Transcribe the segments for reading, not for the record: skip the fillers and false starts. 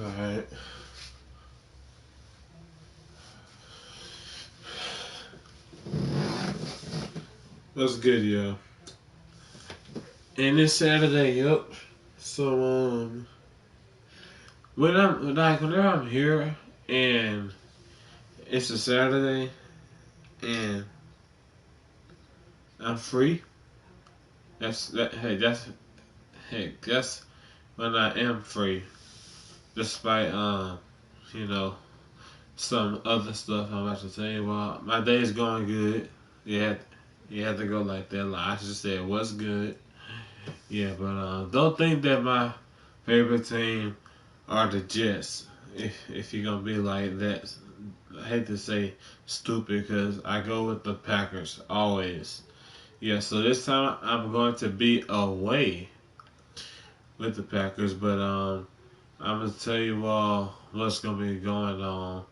Alright. That's good, yo. And it's Saturday, yup. So whenever I'm here and it's a Saturday and I'm free, that's when I am free. Despite you know, some other stuff I'm about to tell you about. My day's going good. You had to go like that. Like I just said, what's good? Yeah, but don't think that my favorite team are the Jets. If you're gonna be like that, I hate to say stupid because I go with the Packers always. Yeah, so this time I'm going to be away with the Packers, but I'm gonna tell you all what's gonna be going on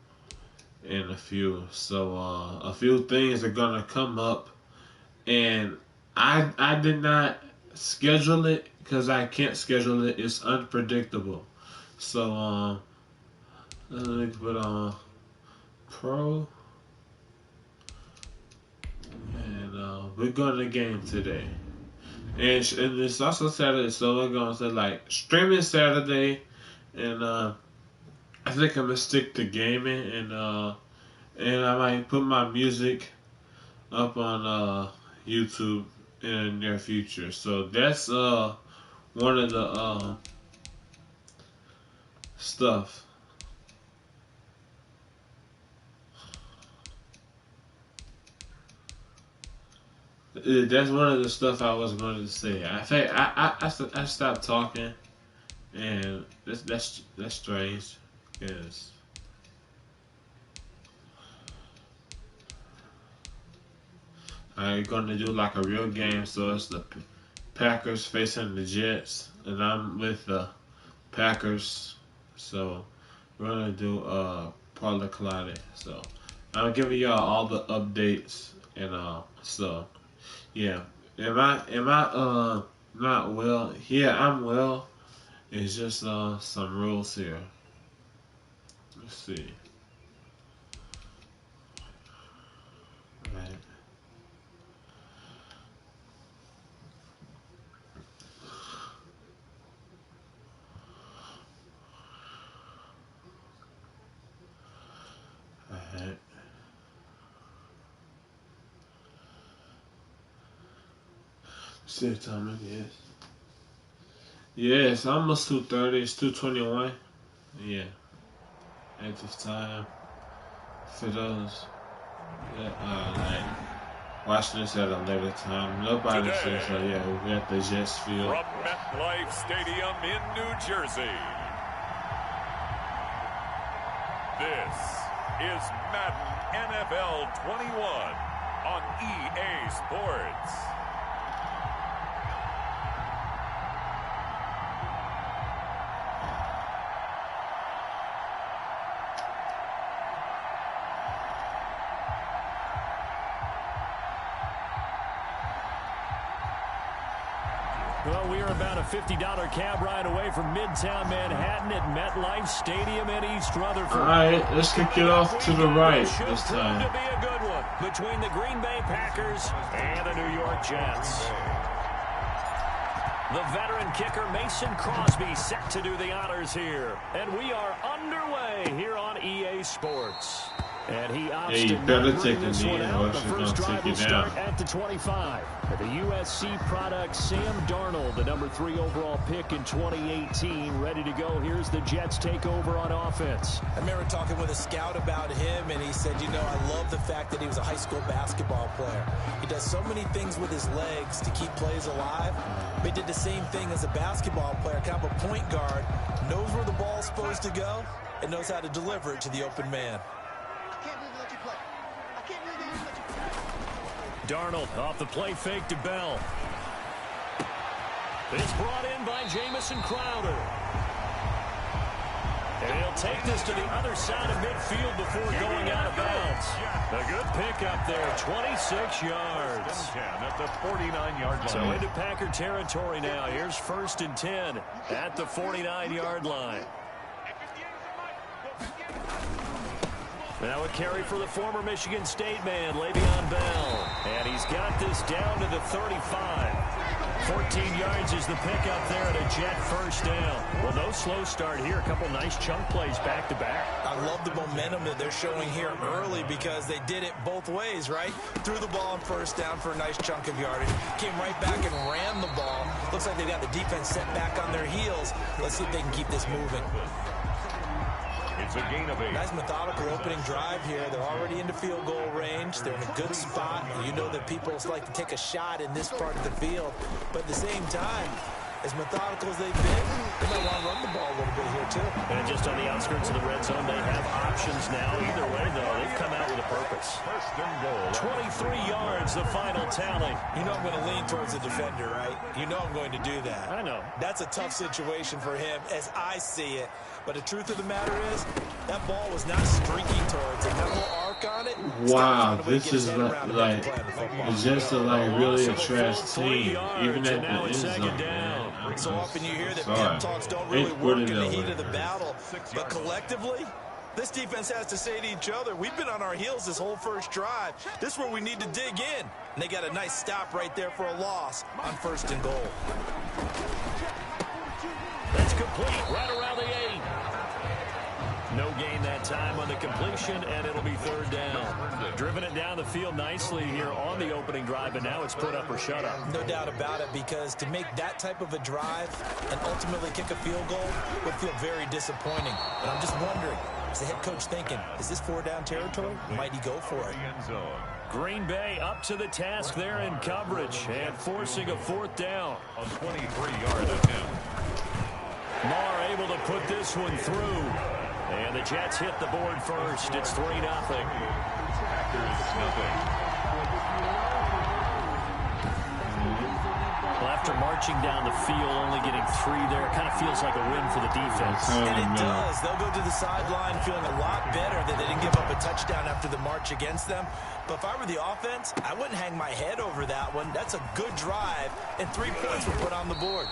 in a few. So a few things are gonna come up, and I did not schedule it because I can't schedule it. It's unpredictable. So let me put on Pro, and we're going to game today. And it's also Saturday, so we're going to say like streaming Saturday, and I think I'm gonna stick to gaming, and I might put my music up on YouTube in the near future. So that's one of the stuff. That's one of the stuff I was going to say. I think I stopped talking, and that's strange, because I'm gonna do like a real game. So it's the Packers facing the Jets, and I'm with the Packers. So we're gonna do Parla Collide. So I'm giving y'all all the updates, and so yeah. Am I not well? Yeah, I'm well. It's just some rules here. Let's see. Right. Alright. See what time it is. Yeah, it's almost 2:30. It's 2:21. Yeah. Active time for those that are like watching this at a later time. Nobody says so. Yeah, we're at the Jets field. From MetLife Stadium in New Jersey, this is Madden NFL 21 on EA Sports. Well, we are about a $50 cab ride away from Midtown Manhattan at MetLife Stadium in East Rutherford. All right, let's kick it off to the right this time. To be a good one between the Green Bay Packers and the New York Jets. The veteran kicker Mason Crosby set to do the honors here. And we are underway here on EA Sports. And he opts you to better not take bring a this knee one or out. The else you're first gonna drive take will it start down. at the 25. The USC product Sam Darnold, the number 3 overall pick in 2018, ready to go. Here's the Jets take over on offense. I remember talking with a scout about him, and he said, you know, I love the fact that he was a high school basketball player. He does so many things with his legs to keep plays alive. But he did the same thing as a basketball player, kind of a point guard, knows where the ball's supposed to go, and knows how to deliver it to the open man. Darnold off the play fake to Bell. It's brought in by Jamison Crowder. And he'll take this to the other side of midfield before going out of bounds. A good pickup there, 26 yards. At the 49-yard line. So into Packer territory now. Here's 1st and 10 at the 49-yard line. Now a carry for the former Michigan State man, Le'Veon Bell. And he's got this down to the 35. 14 yards is the pickup there at a Jet first down. Well, no slow start here. A couple nice chunk plays back-to-back. I love the momentum that they're showing here early because they did it both ways, right? Threw the ball on first down for a nice chunk of yardage. Came right back and ran the ball. Looks like they've got the defense set back on their heels. Let's see if they can keep this moving. It's a gain of 8. Nice methodical opening drive here. They're already into field goal range. They're in a good spot. You know that people like to take a shot in this part of the field. But at the same time, as methodical as they've been, they might want to run the ball a little bit here, too. And just on the outskirts of the red zone, they have options now. Either way, though, they've come out with a purpose. First and goal. 23 yards, the final tally. You know I'm going to lean towards the defender, right? You know I'm going to do that. I know. That's a tough situation for him as I see it. But the truth of the matter is, that ball was not streaking towards him. That little arc on it. Wow, this is like it's just really a trash team, even at the end zone. Man. So often you hear that pep talks don't really work in the heat of the battle, but collectively, this defense has to say to each other, we've been on our heels this whole first drive. This is where we need to dig in. And they got a nice stop right there for a loss on first and goal. That's complete right around the 8. No gain that time on the completion, and it'll be third down. Driven it down the field nicely here on the opening drive, and now it's put up or shut up. No doubt about it, because to make that type of a drive and ultimately kick a field goal would feel very disappointing. And I'm just wondering, is the head coach thinking, is this 4-down territory? Might he go for it? Green Bay up to the task there in coverage and forcing a fourth down. A 23-yard attempt. Marr able to put this one through. And the Jets hit the board first. It's 3-0. Packers nothing. Well, after marching down the field, only getting 3 there, it kind of feels like a win for the defense. And it does. They'll go to the sideline feeling a lot better that they didn't give up a touchdown after the march against them. But if I were the offense, I wouldn't hang my head over that one. That's a good drive, and 3 points were put on the board.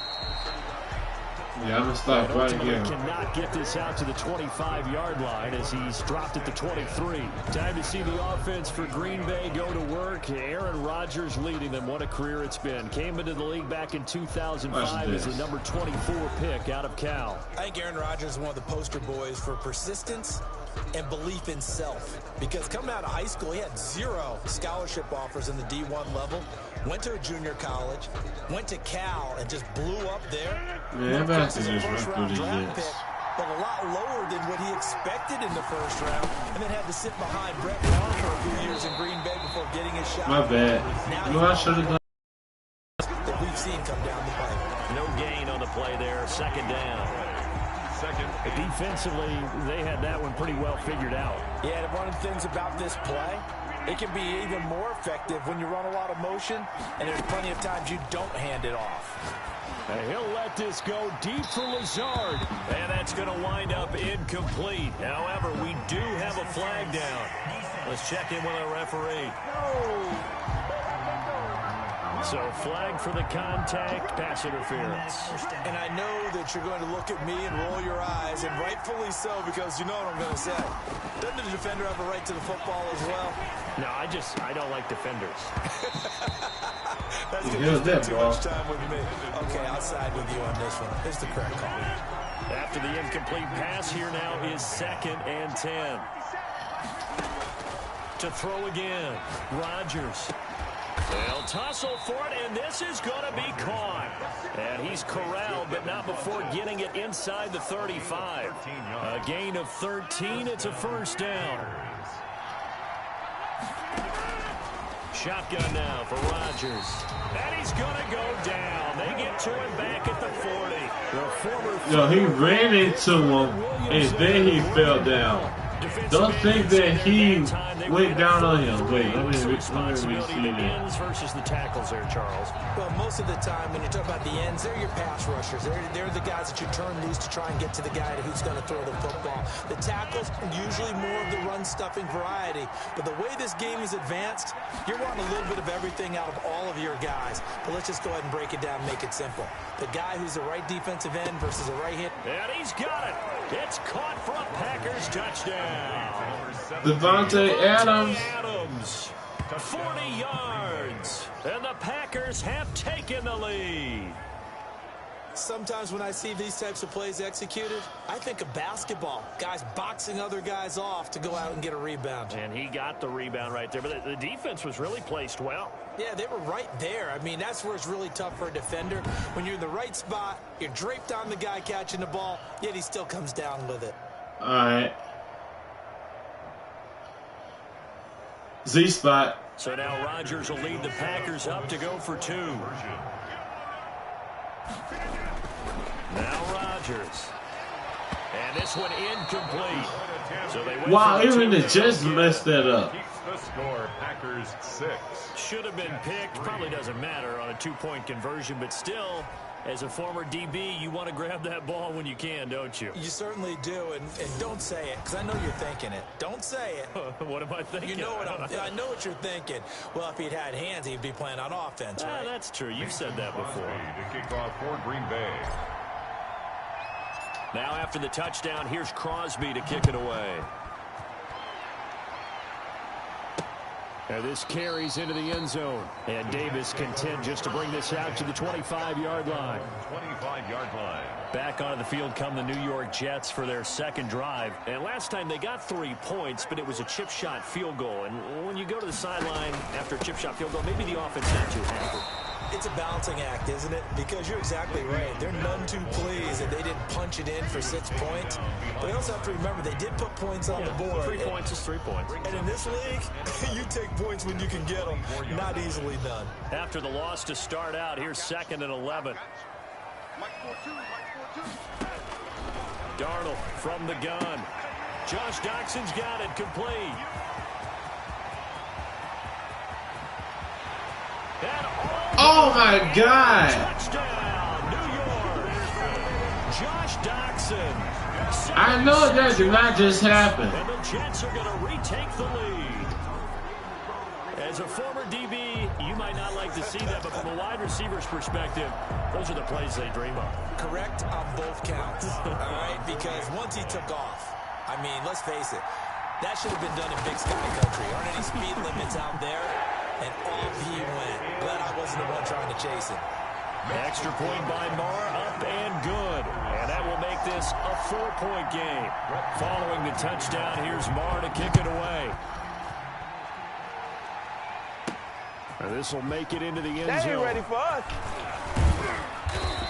Yeah, I'm going to stop right here. Cannot get this out to the 25-yard line as he's dropped at the 23. Time to see the offense for Green Bay go to work. Aaron Rodgers leading them. What a career it's been. Came into the league back in 2005 as the number 24 pick out of Cal. I think Aaron Rodgers is one of the poster boys for persistence and belief in self. Because coming out of high school, he had 0 scholarship offers in the D1 level. Went to a junior college, went to Cal, and just blew up there. Yeah, that's a first-round draft pick, but a lot lower than what he expected in the first round, and then had to sit behind Brett Favre for a few years in Green Bay before getting his shot. My bad. No, I should have done that we've seen come down the pipe. No gain on the play there. Second down. Defensively, they had that one pretty well figured out. Yeah, and one of the things about this play, it can be even more effective when you run a lot of motion, and there's plenty of times you don't hand it off. And he'll let this go deep for Lazard, and that's going to wind up incomplete. However, we do have a flag down. Let's check in with our referee. So flag for the contact, pass interference. And I know that you're going to look at me and roll your eyes, and rightfully so, because you know what I'm going to say. Doesn't the defender have a right to the football as well? No, I don't like defenders. That's going to spend too much time with me. Okay, I'll side with you on this one. It's the correct call. After the incomplete pass, here now is 2nd and 10. To throw again, Rodgers. They'll tussle for it, and this is going to be caught. And he's corralled, but not before getting it inside the 35. A gain of 13. It's a first down. Shotgun now for Rodgers. And he's going to go down. They get to him back at the 40. Yo, he ran into him, and then he fell down. Don't think that he went down on him. Wait, let me see that. Versus the tackles there, Charles. Well, most of the time when you talk about the ends, they're your pass rushers. They're the guys that you turn loose to try and get to the guy who's going to throw the football. The tackles, usually more of the run-stuffing variety. But the way this game is advanced, you're wanting a little bit of everything out of all of your guys. But let's just go ahead and break it down and make it simple. The guy who's the right defensive end versus the right hit. And he's got it. It's caught for a Packers touchdown. Devontae Adams. 40 yards. And the Packers have taken the lead. Sometimes when I see these types of plays executed, I think of basketball. Guys boxing other guys off to go out and get a rebound. And he got the rebound right there. But the defense was really placed well. Yeah, they were right there. I mean, that's where it's really tough for a defender. When you're in the right spot, you're draped on the guy catching the ball, yet he still comes down with it. All right. Z spot. So now Rodgers will lead the Packers up to go for 2. Now Rodgers. And this one incomplete. So they wow, even the Jets messed that up. Keeps the score, Packers 6. Should have been picked. Probably doesn't matter on a 2-point conversion, but still, as a former DB, you want to grab that ball when you can, don't you? You certainly do, and don't say it, because I know you're thinking it. Don't say it. What am I thinking? You know what I know what you're thinking. Well, if he'd had hands, he'd be playing on offense, right? That's true. You've said that before. To kick off for Green Bay. Now after the touchdown, here's Crosby to kick it away. And this carries into the end zone. And Davis content just to bring this out to the 25-yard line. 25-yard line. Back onto the field come the New York Jets for their second drive. And last time they got 3 points, but it was a chip shot field goal. And when you go to the sideline after a chip shot field goal, maybe the offense not too happy. It's a balancing act, isn't it? Because you're exactly right. They're none too pleased that they didn't punch it in for 6 points. But you also have to remember they did put points on the board. 3 points is 3 points. And in this league, you take points when you can get them. Not easily done. After the loss to start out, here's 2nd and 11. Darnold from the gun. Josh Doxson's got it complete. Oh my God! Touchdown, New York. Josh Doxson. I know that did not just happen. And the Jets are going to retake the lead. As a former DB, you might not like to see that, but from a wide receiver's perspective, those are the plays they dream of. Correct on both counts, all right? Because once he took off, I mean, let's face it, that should have been done in Big Sky Country. Aren't any speed limits out there? And off he went. Glad I wasn't the one trying to chase him. Extra point by Marr, up and good. And that will make this a 4-point game. Following the touchdown, here's Marr to kick it away. And this will make it into the end zone. They ain't ready for us.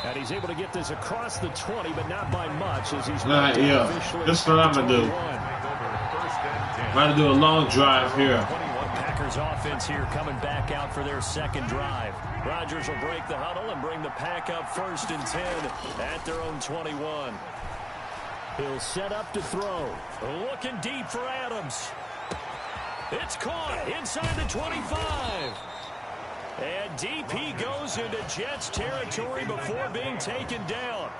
And he's able to get this across the 20, but not by much as he's Yeah, that's what I'm going to do. I'm going to do a long drive here. Packers offense here coming back out for their second drive. Rodgers will break the huddle and bring the pack up 1st and 10 at their own 21. He'll set up to throw. Looking deep for Adams. It's caught inside the 25. And deep he goes into Jets territory before being taken down.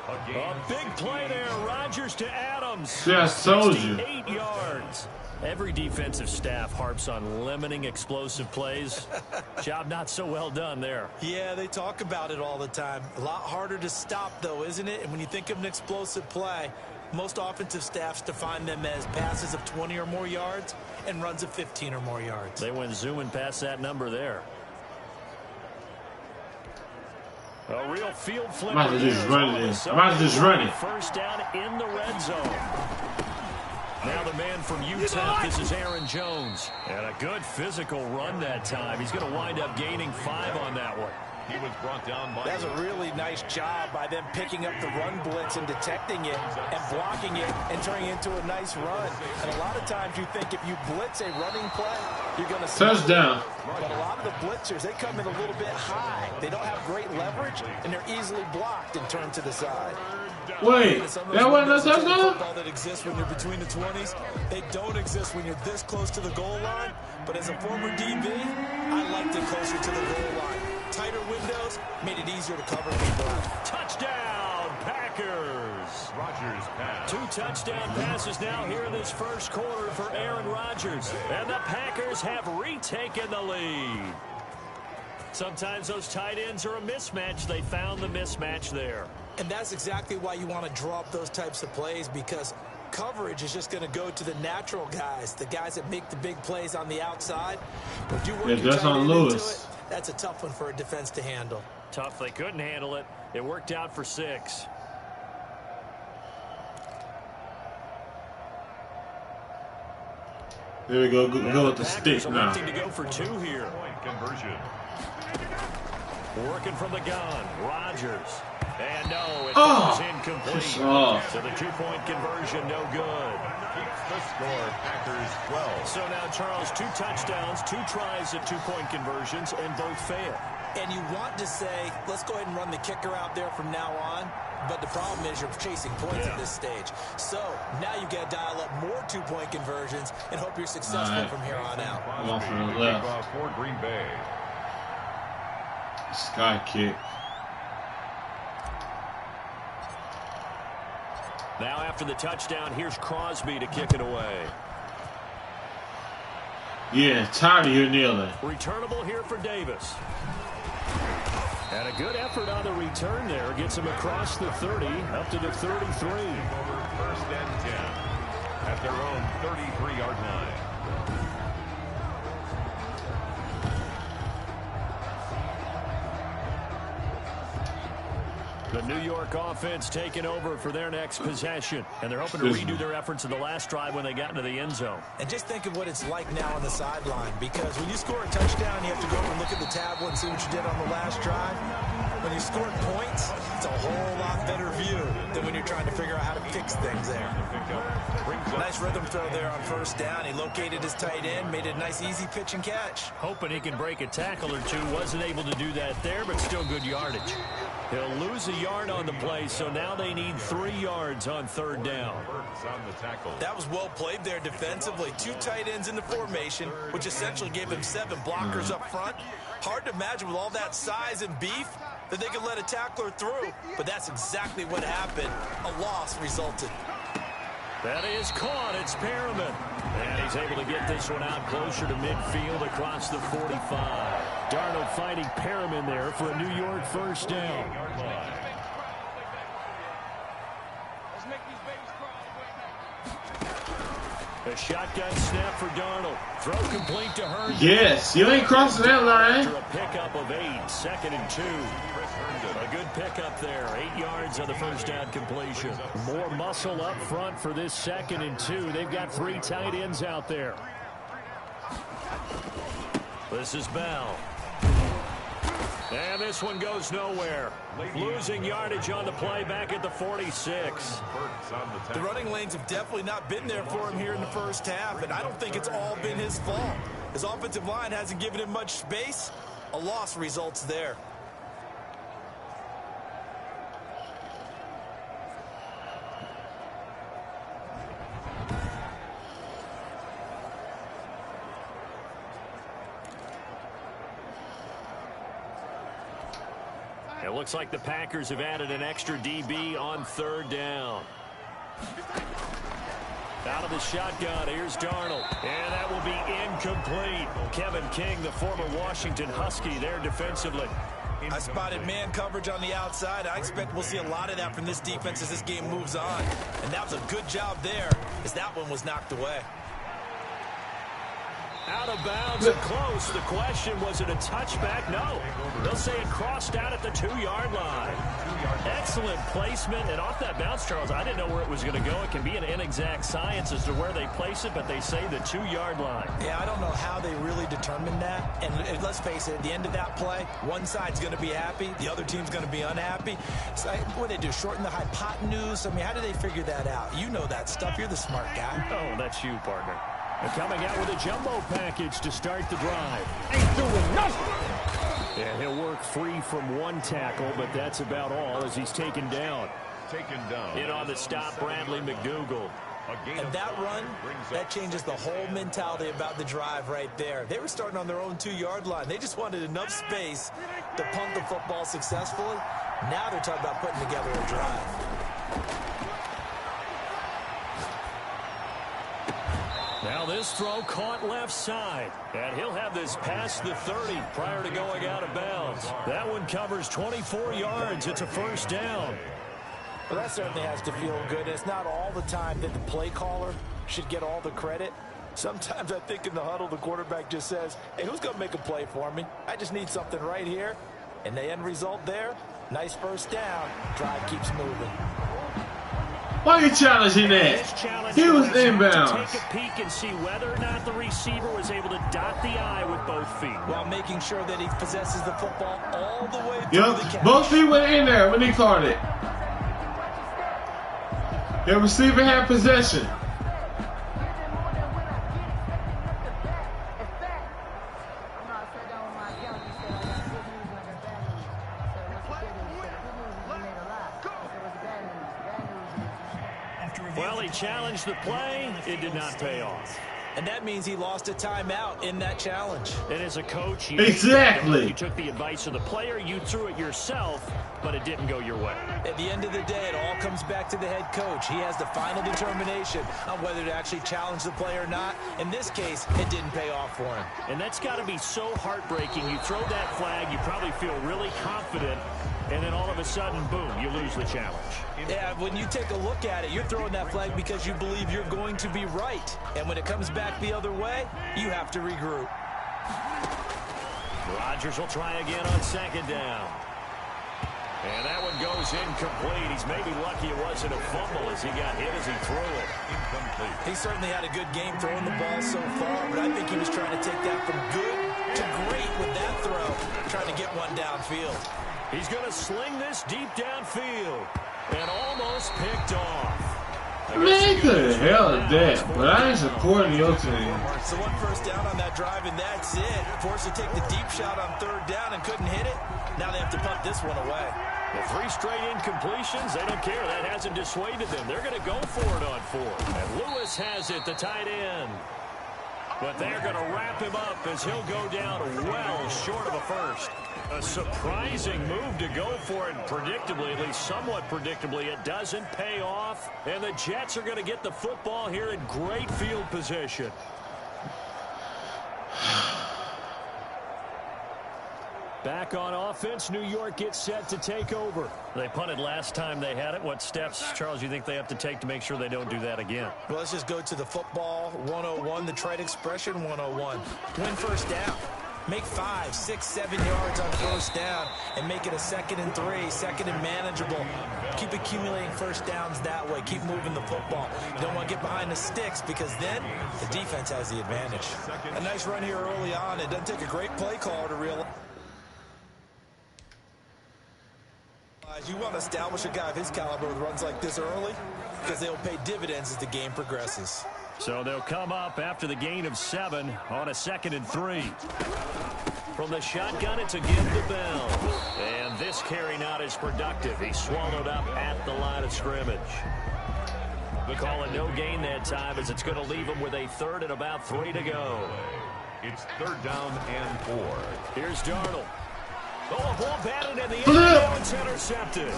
A big play there. Rodgers to Adams. Yeah, I told you. 8 yards. Every defensive staff harps on limiting explosive plays. Job not so well done there. Yeah, they talk about it all the time. A lot harder to stop, though, isn't it? And when you think of an explosive play, most offensive staffs define them as passes of 20 or more yards and runs of 15 or more yards. They went zooming past that number there. A real field flip. I'm about to just run it in. I'm about to just run it. First down in the red zone. Now the man from Utah, this is Aaron Jones. And a good physical run that time. He's going to wind up gaining 5 on that one. He was brought down by... That's a really nice job by them picking up the run blitz and detecting it and blocking it and turning it into a nice run. And a lot of times you think if you blitz a running play, you're going to see touchdown. But a lot of the blitzers, they come in a little bit high. They don't have great leverage, and they're easily blocked and turned to the side. Wait, that wasn't a touchdown? Football that exists when you're between the 20s, they don't exist when you're this close to the goal line. But as a former DB, I liked it closer to the goal line. Tighter windows made it easier to cover people out. Touchdown, Packers. Rodgers pass. 2 touchdown passes now here in this first quarter for Aaron Rodgers. And the Packers have retaken the lead. Sometimes those tight ends are a mismatch. They found the mismatch there. And that's exactly why you want to draw up those types of plays, because coverage is just going to go to the natural guys, the guys that make the big plays on the outside. But you work your that's tight on end into Lewis. it. That's a tough one for a defense to handle. Tough. They couldn't handle it. It worked out for 6. There we go. Go with the stick now. To go for 2 here. Point conversion. Working from the gun. Rodgers. And no, it Oh! was incomplete. Oh. So the 2-point conversion, no good. Keeps the score. Packers 12. So now, Charles, 2 touchdowns, 2 tries at 2-point conversions, and both fail. And you want to say, let's go ahead and run the kicker out there from now on. But the problem is you're chasing points at this stage. So now you got to dial up more 2-point conversions and hope you're successful from here on out. One for the left. Kickoff for Green Bay. Sky kick. Now after the touchdown, here's Crosby to kick it away. Yeah, tired of you kneeling. Returnable here for Davis. And a good effort on the return there. Gets him across the 30, up to the 33. First and 10 at their own 33-yard line. The New York offense taking over for their next possession. And they're hoping to redo their efforts in the last drive when they got into the end zone. And just think of what it's like now on the sideline, because when you score a touchdown, you have to go over and look at the tablet and see what you did on the last drive. When you scored points, it's a whole lot better view than when you're trying to figure out how to fix things there. Nice rhythm throw there on first down. He located his tight end, made it a nice easy pitch and catch. Hoping he can break a tackle or two. Wasn't able to do that there, but still good yardage. He'll lose a yard on the play, so now they need 3 yards on third down. That was well played there defensively. 2 tight ends in the formation, which essentially gave him 7 blockers up front. Hard to imagine with all that size and beef that they could let a tackler through, but that's exactly what happened. A loss resulted. That is caught. It's Perriman. And he's able to get this one out closer to midfield across the 45. Darnold fighting Perriman there for a New York first down. A shotgun snap for Darnold. Throw complete to Herndon. Yes, you ain't crossing that line. After a pickup of 8, 2nd and 2. A good pickup there. 8 yards on the first down completion. More muscle up front for this 2nd and 2. They've got 3 tight ends out there. This is Bell. And this one goes nowhere. Losing yardage on the play back at the 46. The running lanes have definitely not been there for him here in the first half, and I don't think it's all been his fault. His offensive line hasn't given him much space. A loss results there. It looks like the Packers have added an extra DB on third down. Out of the shotgun, here's Darnold. And that will be incomplete. Kevin King, the former Washington Husky, there defensively. I spotted man coverage on the outside. I expect we'll see a lot of that from this defense as this game moves on. And that was a good job there as that one was knocked away. Out of bounds and close. The question, was it a touchback? No. They'll say it crossed out at the 2-yard line. Excellent placement. And off that bounce, Charles, I didn't know where it was going to go. It can be an inexact science as to where they place it, but they say the 2-yard line. Yeah, I don't know how they really determined that. And let's face it, at the end of that play, one side's going to be happy, the other team's going to be unhappy. So what do they do, shorten the hypotenuse? I mean, how do they figure that out? You know that stuff. You're the smart guy. Oh, that's you, partner. They're coming out with a jumbo package to start the drive. Ain't doing nothing. And he'll work free from one tackle, but that's about all as he's taken down. In on the stop, Bradley McDougald. And that run, that changes the whole mentality about the drive right there. They were starting on their own 2-yard line. They just wanted enough space to punt the football successfully. Now they're talking about putting together a drive. Now this throw caught left side. And he'll have this past the 30 prior to going out of bounds. That one covers 24 yards. It's a first down. Well, that certainly has to feel good. It's not all the time that the play caller should get all the credit. Sometimes I think in the huddle, the quarterback just says, hey, who's going to make a play for me? I just need something right here. And the end result there, nice first down. Drive keeps moving. Why are you challenging that? He was inbounds. Take a peek and see whether or not the receiver was able to dot the I with both feet. While making sure that he possesses the football all the way through the catch. Both feet went in there when he caught it. The receiver had possession. Well, he challenged the play. It did not pay off. And that means he lost a timeout in that challenge. And as a coach, you took the advice of the player, you threw it yourself, but it didn't go your way. At the end of the day, it all comes back to the head coach. He has the final determination on whether to actually challenge the play or not. In this case, it didn't pay off for him. And that's got to be so heartbreaking. You throw that flag, you probably feel really confident, and then all of a sudden, boom, you lose the challenge. Yeah, when you take a look at it, you're throwing that flag because you believe you're going to be right. And when it comes back the other way, you have to regroup. Rodgers will try again on second down. And that one goes incomplete. He's maybe lucky it wasn't a fumble as he got hit as he threw it. Incomplete. He certainly had a good game throwing the ball so far, but I think he was trying to take that from good to great with that throw, trying to get one downfield. He's going to sling this deep downfield and almost picked off. Man, could have held that, but I ain't supporting your team. So one first down on that drive, and that's it. Forced to take the deep shot on third down and couldn't hit it. Now they have to punt this one away. The 3 straight incompletions, they don't care. That hasn't dissuaded them. They're going to go for it on 4. And Lewis has it, the tight end. But they're going to wrap him up as he'll go down well short of a first. A surprising move to go for it, predictably, at least somewhat predictably. It doesn't pay off, and the Jets are going to get the football here in great field position. Back on offense, New York gets set to take over. They punted last time they had it. What steps, Charles, you think they have to take to make sure they don't do that again? Well, let's just go to the football 101, the trite expression 101. Win first down. Make 5, 6, 7 yards on first down and make it a 2nd and 3, 2nd and manageable. Keep accumulating first downs that way. Keep moving the football. You don't want to get behind the sticks because then the defense has the advantage. A nice run here early on. It doesn't take a great play caller to realize. You want to establish a guy of his caliber with runs like this early because they'll pay dividends as the game progresses. So they'll come up after the gain of 7 on a 2nd and 3. From the shotgun, it's again to Bell. And this carry not as productive. He's swallowed up at the line of scrimmage. We call it no gain that time as it's going to leave him with a 3rd and about 3 to go. It's 3rd down and 4. Here's Darnold. Oh, a ball batted in the end. Now it's intercepted.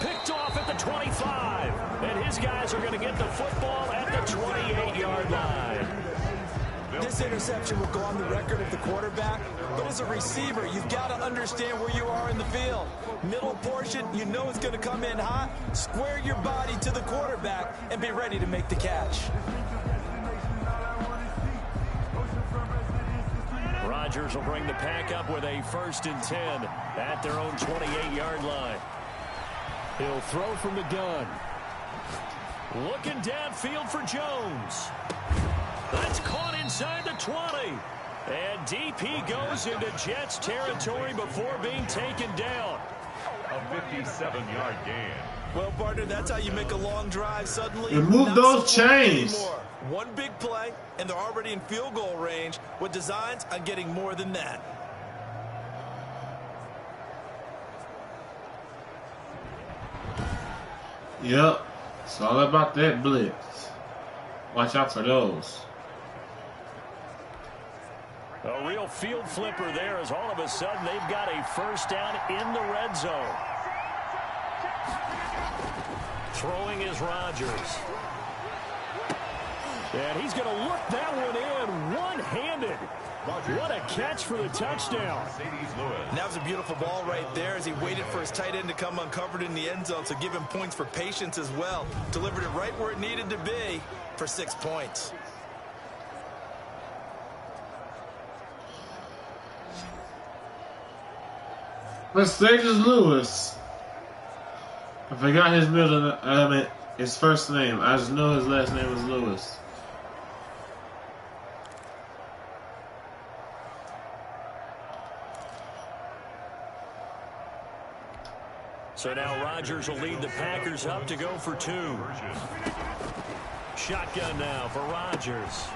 Picked off at the 25. And his guys are going to get the football at the 28-yard line. This interception will go on the record of the quarterback, but as a receiver, you've got to understand where you are in the field. Middle portion, you know it's going to come in hot. Square your body to the quarterback and be ready to make the catch. Rodgers will bring the pack up with a 1st and 10 at their own 28-yard line. He'll throw from the gun. Looking downfield for Jones. That's caught inside the 20. And DP goes into Jets territory before being taken down. A 57-yard gain. Well, partner, that's how you make a long drive suddenly. Remove those chains. One big play, and they're already in field goal range with designs on getting more than that. Yep. It's all about that blitz. Watch out for those. A real field flipper there as all of a sudden they've got a 1st down in the red zone. Throwing is Rodgers. And he's going to look that one in one-handed. What a catch for the touchdown. And that was a beautiful ball right there as he waited for his tight end to come uncovered in the end zone, so give him points for patience as well. Delivered it right where it needed to be for 6 points. Mercedes Lewis. I forgot his his first name. I just know his last name was Lewis. So now Rodgers will lead the Packers up to go for 2. Shotgun now for Rodgers.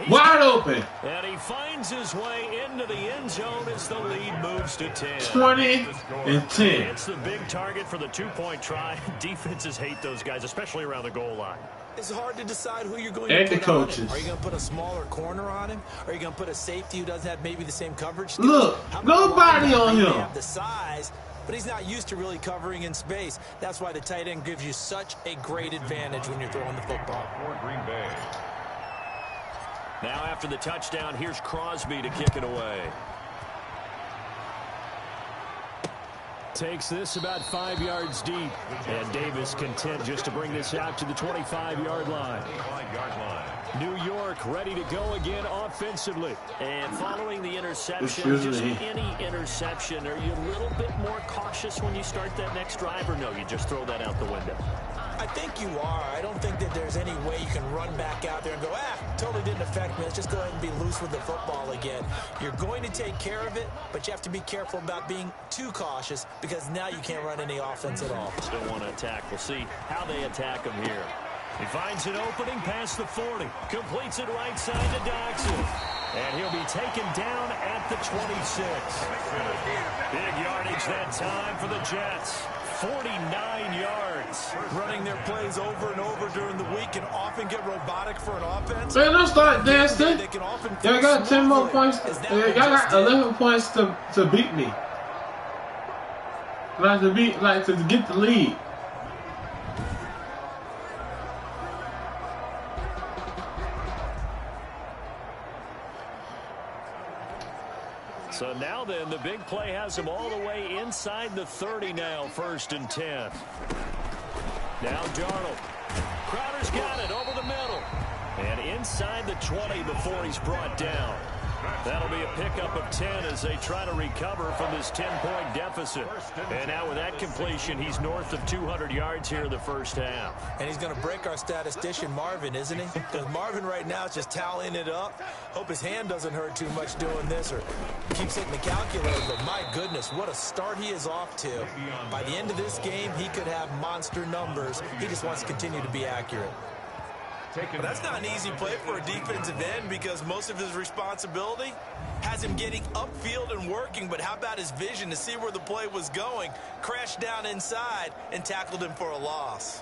Wide open. And he finds his way into the end zone as the lead moves to 10. 20 and 10. It's the big target for the 2-point try. Defenses hate those guys, especially around the goal line. It's hard to decide who you're going and to the put on coaches. him. Are you going to put a smaller corner on him? Or are you going to put a safety who doesn't have maybe the same coverage skills? Look, nobody on him. Have the size, but he's not used to really covering in space. That's why the tight end gives you such a great advantage when you're throwing the football. For Green Bay. Now after the touchdown, here's Crosby to kick it away. Takes this about 5 yards deep. And Davis content just to bring this out to the 25-yard line. 25-yard line. New York ready to go again offensively. And following the interception, just any interception, are you a little bit more cautious when you start that next drive, or no, you just throw that out the window? I think you are. I don't think that there's any way you can run back out there and go, totally didn't affect me. Let's just go ahead and be loose with the football again. You're going to take care of it, but you have to be careful about being too cautious because now you can't run any offense at all. Still want to attack. We'll see how they attack him here. He finds an opening past the 40. Completes it right side to Dodson. And he'll be taken down at the 26. Big yardage that time for the Jets. 49 yards. Running their plays over and over during the week can often get robotic for an offense. Man, don't start dancing. Y'all got 10 more points. Y'all got 11 points to beat me. To get the lead. So now then, the big play has him all the way inside the 30 now, 1st and 10. Now Darnold. Crowder's got it over the middle. And inside the 20 before he's brought down. That'll be a pickup of 10 as they try to recover from this 10-point deficit. And now with that completion, he's north of 200 yards here in the first half. And he's going to break our statistician, Marvin, isn't he? Because Marvin right now is just tallying it up. Hope his hand doesn't hurt too much doing this or keeps hitting the calculator. But my goodness, what a start he is off to. By the end of this game, he could have monster numbers. He just wants to continue to be accurate. But that's not an easy play for a defensive end because most of his responsibility has him getting upfield and working. But how about his vision to see where the play was going, crashed down inside, and tackled him for a loss.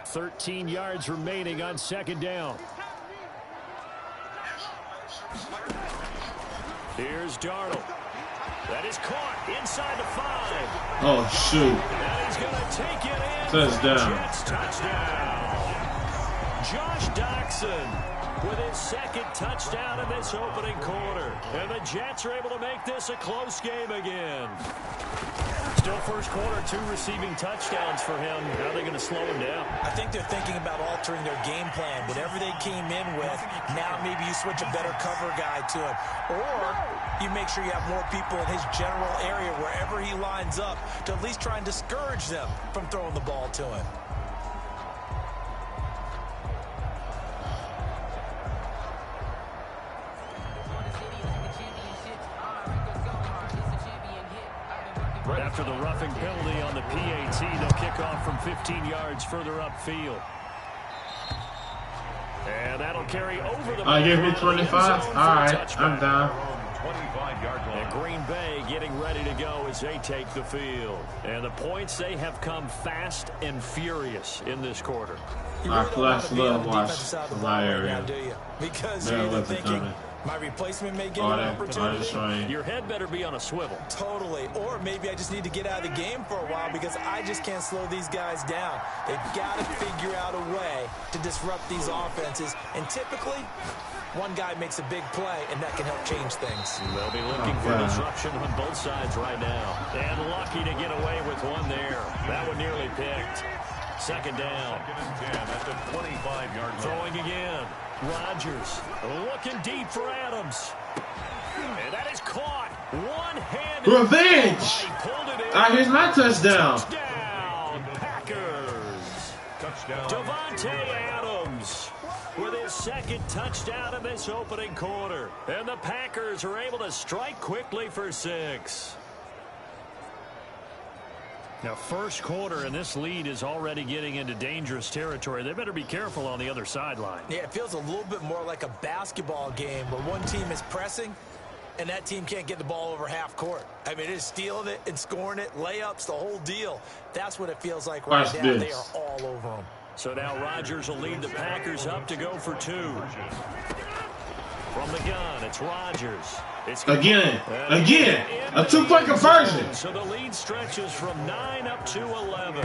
$13 yards remaining on 2nd down. Here's Darnold. That is caught inside the 5. Oh, shoot. And he's going to take it in. Touchdown. Jets touchdown. Josh Doxson with his 2nd touchdown in this opening quarter. And the Jets are able to make this a close game again. Still first quarter, 2 receiving touchdowns for him. How are they going to slow him down? I think they're thinking about altering their game plan. Whatever they came in with, now maybe you switch a better cover guy to him. Or you make sure you have more people in his general area wherever he lines up to at least try and discourage them from throwing the ball to him. After the roughing penalty on the PAT, they'll kick off from 15 yards further upfield. And that'll carry over the... I gave me 25. All right, I'm down. 25-yard line. And Green Bay getting ready to go as they take the field. And the points, they have come fast and furious in this quarter. I flash love watch in my area. Because you're either thinking, My replacement may get an opportunity. Your head better be on a swivel. Totally. Or maybe I just need to get out of the game for a while because I just can't slow these guys down. They've got to figure out a way to disrupt these offenses. And typically, one guy makes a big play, and that can help change things. They'll be looking for disruption on both sides right now. And lucky to get away with one there. That one nearly picked. Second down. Second and 10 at the 25-yard line. Throwing again. Rodgers looking deep for Adams. And that is caught. One-handed. Revenge! Here's my touchdown. Touchdown, Packers. Touchdown. Davante Adams with his second touchdown in this opening quarter. And the Packers are able to strike quickly for 6. Now, first quarter, and this lead is already getting into dangerous territory. They better be careful on the other sideline. Yeah, it feels a little bit more like a basketball game where one team is pressing and that team can't get the ball over half court. I mean, it is stealing it and scoring it, layups, the whole deal. That's what it feels like right now. They are all over them. So now Rodgers will lead the Packers up to go for 2. From the gun, it's Rodgers. Again, a two-point conversion. So the lead stretches from 9 up to 11.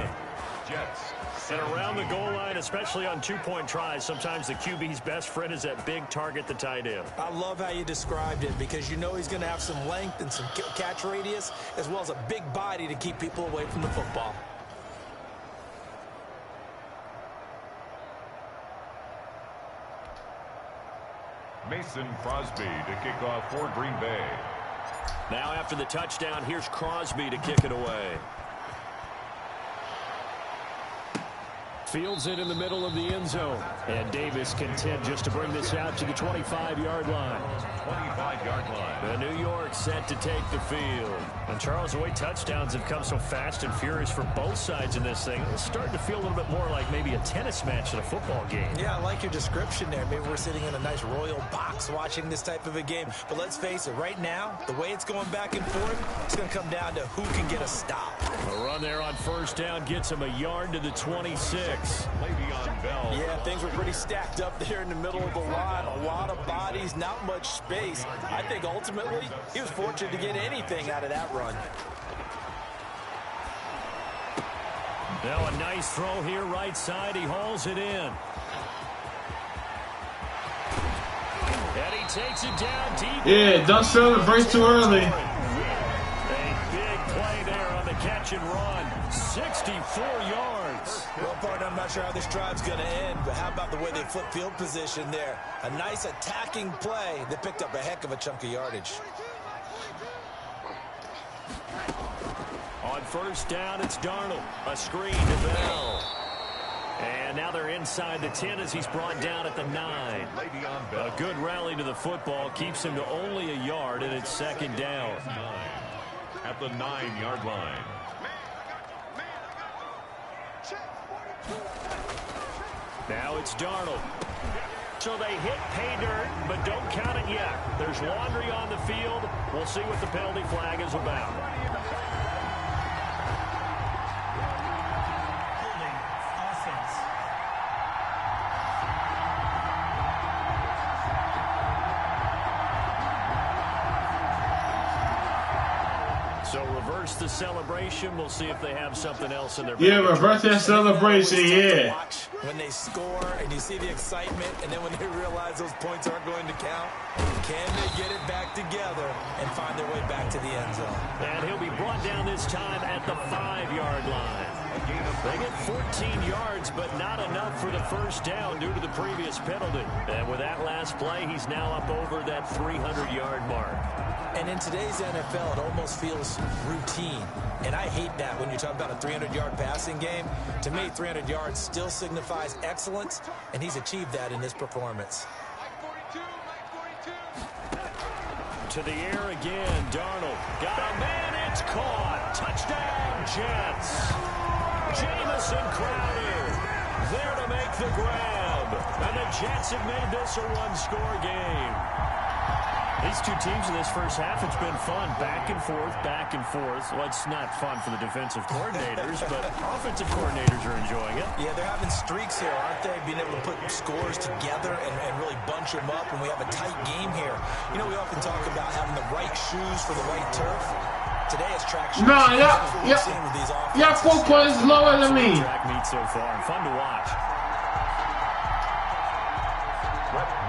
Jets. And around the goal line, especially on two-point tries, sometimes the QB's best friend is that big target, the tight end. I love how you described it because you know he's going to have some length and some catch radius as well as a big body to keep people away from the football. Mason Crosby to kick off for Green Bay. Now after the touchdown, here's Crosby to kick it away. Fields it in the middle of the end zone. And Davis content just to bring this out to the 25-yard line. 25-yard line. The New York set to take the field. And Charles, the way touchdowns have come so fast and furious for both sides in this thing, it's starting to feel a little bit more like maybe a tennis match in a football game. Yeah, I like your description there. Maybe we're sitting in a nice royal box watching this type of a game. But let's face it, right now, the way it's going back and forth, it's going to come down to who can get a stop. A run there on first down gets him a yard to the 26. Le'Veon Bell. Yeah, things were pretty stacked up there in the middle of the line. A lot of bodies, not much space. I think ultimately he was fortunate to get anything out of that run. Now a nice throw here right side. He hauls it in. And he takes it down deep. Yeah, don't celebrate too early. A big play there on the catch and run. 64 yards. Well, partner, I'm not sure how this drive's going to end, but how about the way they flip field position there? A nice attacking play that picked up a heck of a chunk of yardage. On first down, it's Darnold. A screen to Bell. And now they're inside the 10 as he's brought down at the 9. Le'Veon Bell. A good rally to the football keeps him to only a yard, and it's second down. At the 9-yard line. Now it's Darnold. So they hit pay dirt, but don't count it yet. There's laundry on the field. We'll see what the penalty flag is about. Holding offense. So reverse the celebration. We'll see if they have something else in their Yeah, reverse that celebration, yeah. When they score and you see the excitement, and then when they realize those points aren't going to count, can they get it back together and find their way back to the end zone? And he'll be brought down this time at the 5-yard line. They get 14 yards, but not enough for the first down due to the previous penalty. And with that last play, he's now up over that 300-yard mark. And in today's NFL, it almost feels routine. And I hate that when you talk about a 300-yard passing game. To me, 300 yards still signifies excellence, and he's achieved that in this performance. To the air again, Darnold. Got a man, it's caught. Touchdown, Jets. Jamison Crowder there to make the grab. And the Jets have made this a one-score game. These two teams in this first half, it's been fun. Back and forth, back and forth. Well, it's not fun for the defensive coordinators, but offensive coordinators are enjoying it. Yeah, they're having streaks here, aren't they? Being able to put scores together and really bunch them up, and we have a tight game here. You know, we often talk about having the right shoes for the right turf. Today it's track shoes. No, yeah, 4 points lower than me. Track meet so far, and fun to watch.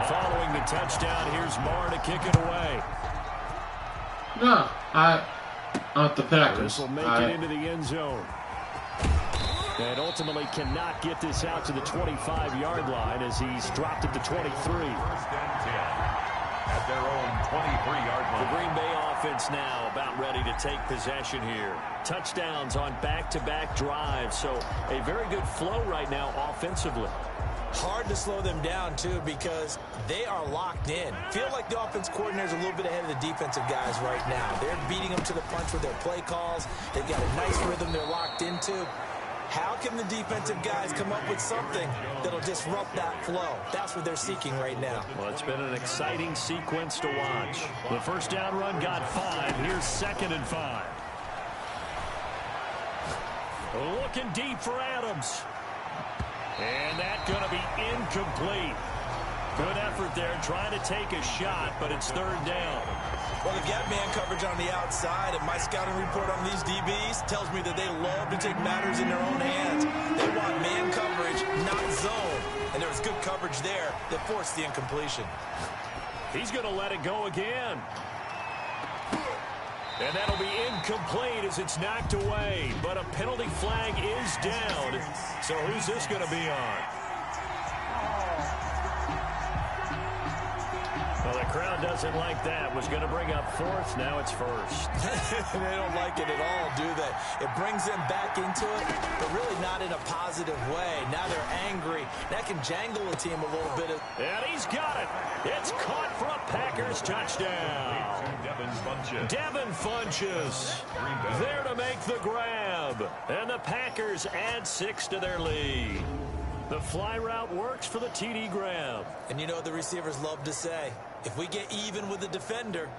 Following the touchdown, here's Marr to kick it away. No, the Packers. This will make it into the end zone. And ultimately cannot get this out to the 25-yard line as he's dropped at the 23. First and 10 at their own 23-yard line. The Green Bay offense now about ready to take possession here. Touchdowns on back-to-back drives, so a very good flow right now offensively. Hard to slow them down, too, because they are locked in. Feel like the offense coordinator is a little bit ahead of the defensive guys right now. They're beating them to the punch with their play calls. They've got a nice rhythm they're locked into. How can the defensive guys come up with something that'll disrupt that flow? That's what they're seeking right now. Well, it's been an exciting sequence to watch. The first down run got 5. Here's 2nd and 5. Looking deep for Adams. And that's going to be incomplete. Good effort there, trying to take a shot, but it's 3rd down. Well, they've got man coverage on the outside, and my scouting report on these DBs tells me that they love to take matters in their own hands. They want man coverage, not zone. And there was good coverage there that forced the incompletion. He's going to let it go again. And that'll be incomplete as it's knocked away. But a penalty flag is down. So who's this going to be on? Well, the crowd doesn't like that. Was going to bring up 4th. Now it's 1st. They don't like it at all, do they? It brings them back into it, but really not in a positive way. Now they're angry. That can jangle a team a little bit. And he's got it. It's caught for a Packers touchdown. Devin Funchess there to make the grab. And the Packers add 6 to their lead. The fly route works for the TD grab. And you know what the receivers love to say? If we get even with the defender,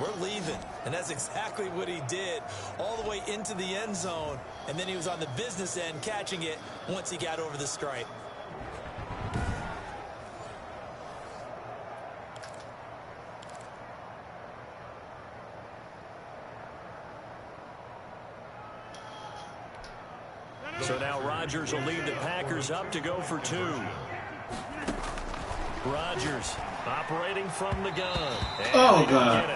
we're leaving. And that's exactly what he did, all the way into the end zone. And then he was on the business end catching it once he got over the stripe. So now Rodgers will lead the Packers up to go for 2. Rodgers operating from the gun. Oh, God.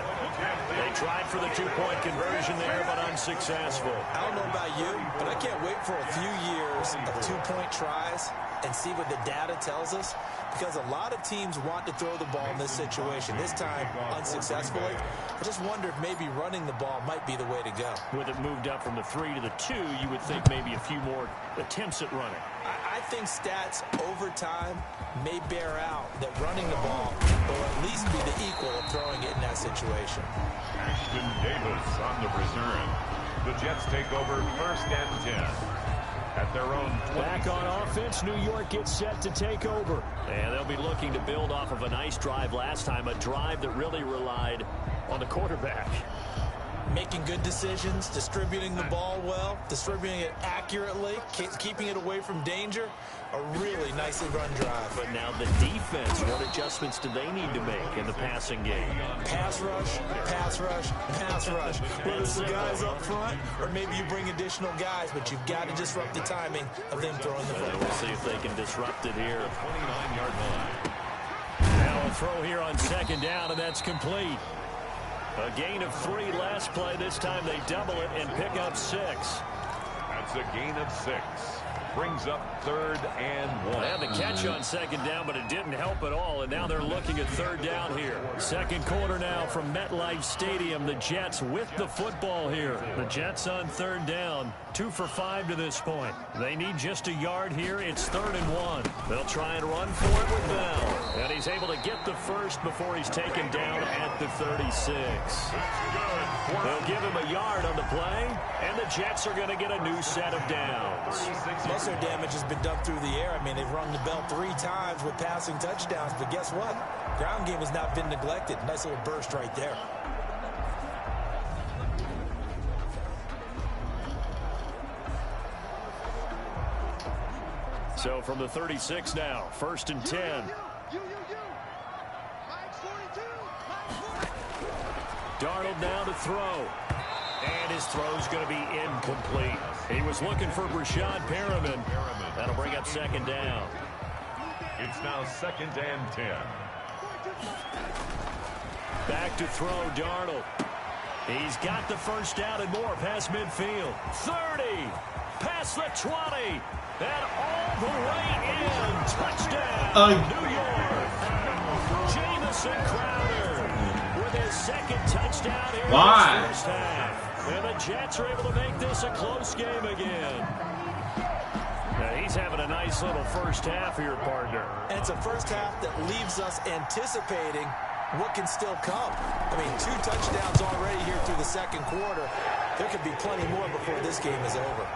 They tried for the 2-point conversion there, but unsuccessful. I don't know about you, but I can't wait for a few years of 2-point tries and see what the data tells us, because a lot of teams want to throw the ball in this situation. This time, unsuccessfully. I just wonder if maybe running the ball might be the way to go. With it moved up from the 3 to the 2, you would think maybe a few more attempts at running. I think stats over time may bear out that running the ball will at least be the equal of throwing it in that situation. Ashton Davis on the return. The Jets take over 1st and 10 at their own 20. Back on offense, New York gets set to take over. And they'll be looking to build off of a nice drive last time, a drive that really relied on the quarterback. Making good decisions, distributing the ball well, distributing it accurately, keeping it away from danger. A really nicely run drive. But now the defense, what adjustments do they need to make in the passing game? Pass rush, pass rush, pass rush. Whether it's the guys up front or maybe you bring additional guys, but you've got to disrupt the timing of them throwing the football. We'll see if they can disrupt it here. 29-yard line. Now a throw here on 2nd down, and that's complete. A gain of 3 last play. This time they double it and pick up 6. That's a gain of 6. Brings up 3rd and 1. They had the catch on 2nd down, but it didn't help at all. And now they're looking at 3rd down here. 2nd quarter now from MetLife Stadium. The Jets with the football here. The Jets on 3rd down. 2 for 5 to this point. They need just a yard here. It's 3rd and 1. They'll try and run for it with Bell. And he's able to get the first before he's taken down at the 36. They'll give him a yard on the play, and the Jets are going to get a new set of downs. Most of their damage has been done through the air. I mean, they've rung the bell 3 times with passing touchdowns, but guess what? Ground game has not been neglected. Nice little burst right there. So from the 36 now, 1st and 10. Darnold now to throw. And his throw's going to be incomplete. He was looking for Brashad Perriman. That'll bring up 2nd down. It's now 2nd and 10. Back to throw, Darnold. He's got the 1st down and more past midfield. 30, past the 20, and all the way in. Touchdown, New York. Jamison Crowder with his 2nd touchdown here in the 1st half. And the Jets are able to make this a close game again. Now he's having a nice little 1st half here, partner. And it's a 1st half that leaves us anticipating what can still come. I mean, 2 touchdowns already here through the 2nd quarter. There could be plenty more before this game is over.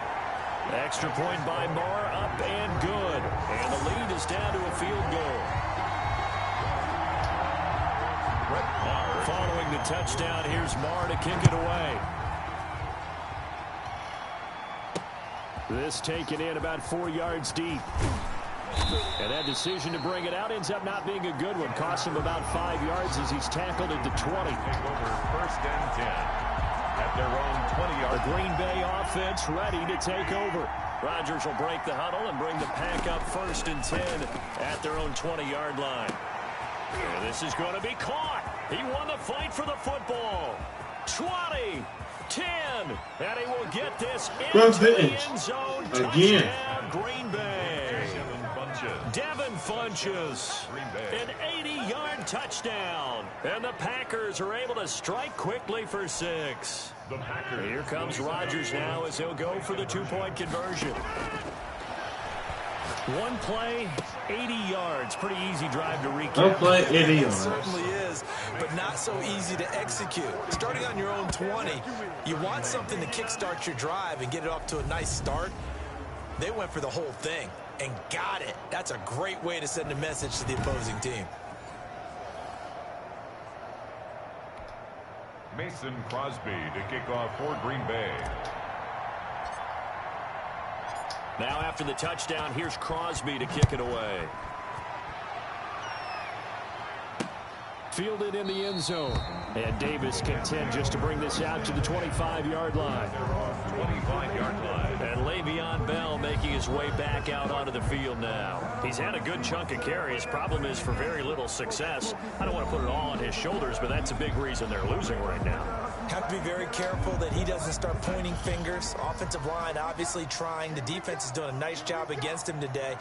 Extra point by Marr, up and good. And the lead is down to a field goal. Following the touchdown, here's Marr to kick it away. This taken in about 4 yards deep. And that decision to bring it out ends up not being a good one. Costs him about 5 yards as he's tackled at the 20. Take over 1st and 10 at their own 20-yard. The Green Bay offense ready to take over. Rodgers will break the huddle and bring the pack up 1st and 10 at their own 20-yard line. And this is going to be caught. He won the fight for the football. 20, 10, and he will get this into the end zone. Again. Touchdown, Green Bay. Devin Funchess, an 80-yard touchdown. And the Packers are able to strike quickly for 6. Here comes Rodgers now as he'll go for the 2-point conversion. One play, 80 yards. Pretty easy drive to recap. One play, 80 yards. It certainly is, but not so easy to execute. Starting on your own 20, you want something to kickstart your drive and get it off to a nice start. They went for the whole thing and got it. That's a great way to send a message to the opposing team. Mason Crosby to kick off for Green Bay. Now after the touchdown, here's Crosby to kick it away. Fielded in the end zone. And Davis content just to bring this out to the 25-yard line. 25-yard line. And Le'Veon Bell making his way back out onto the field now. He's had a good chunk of carries. Problem is for very little success. I don't want to put it all on his shoulders, but that's a big reason they're losing right now. Have to be very careful that he doesn't start pointing fingers. Offensive line obviously trying. The defense is doing a nice job against him today.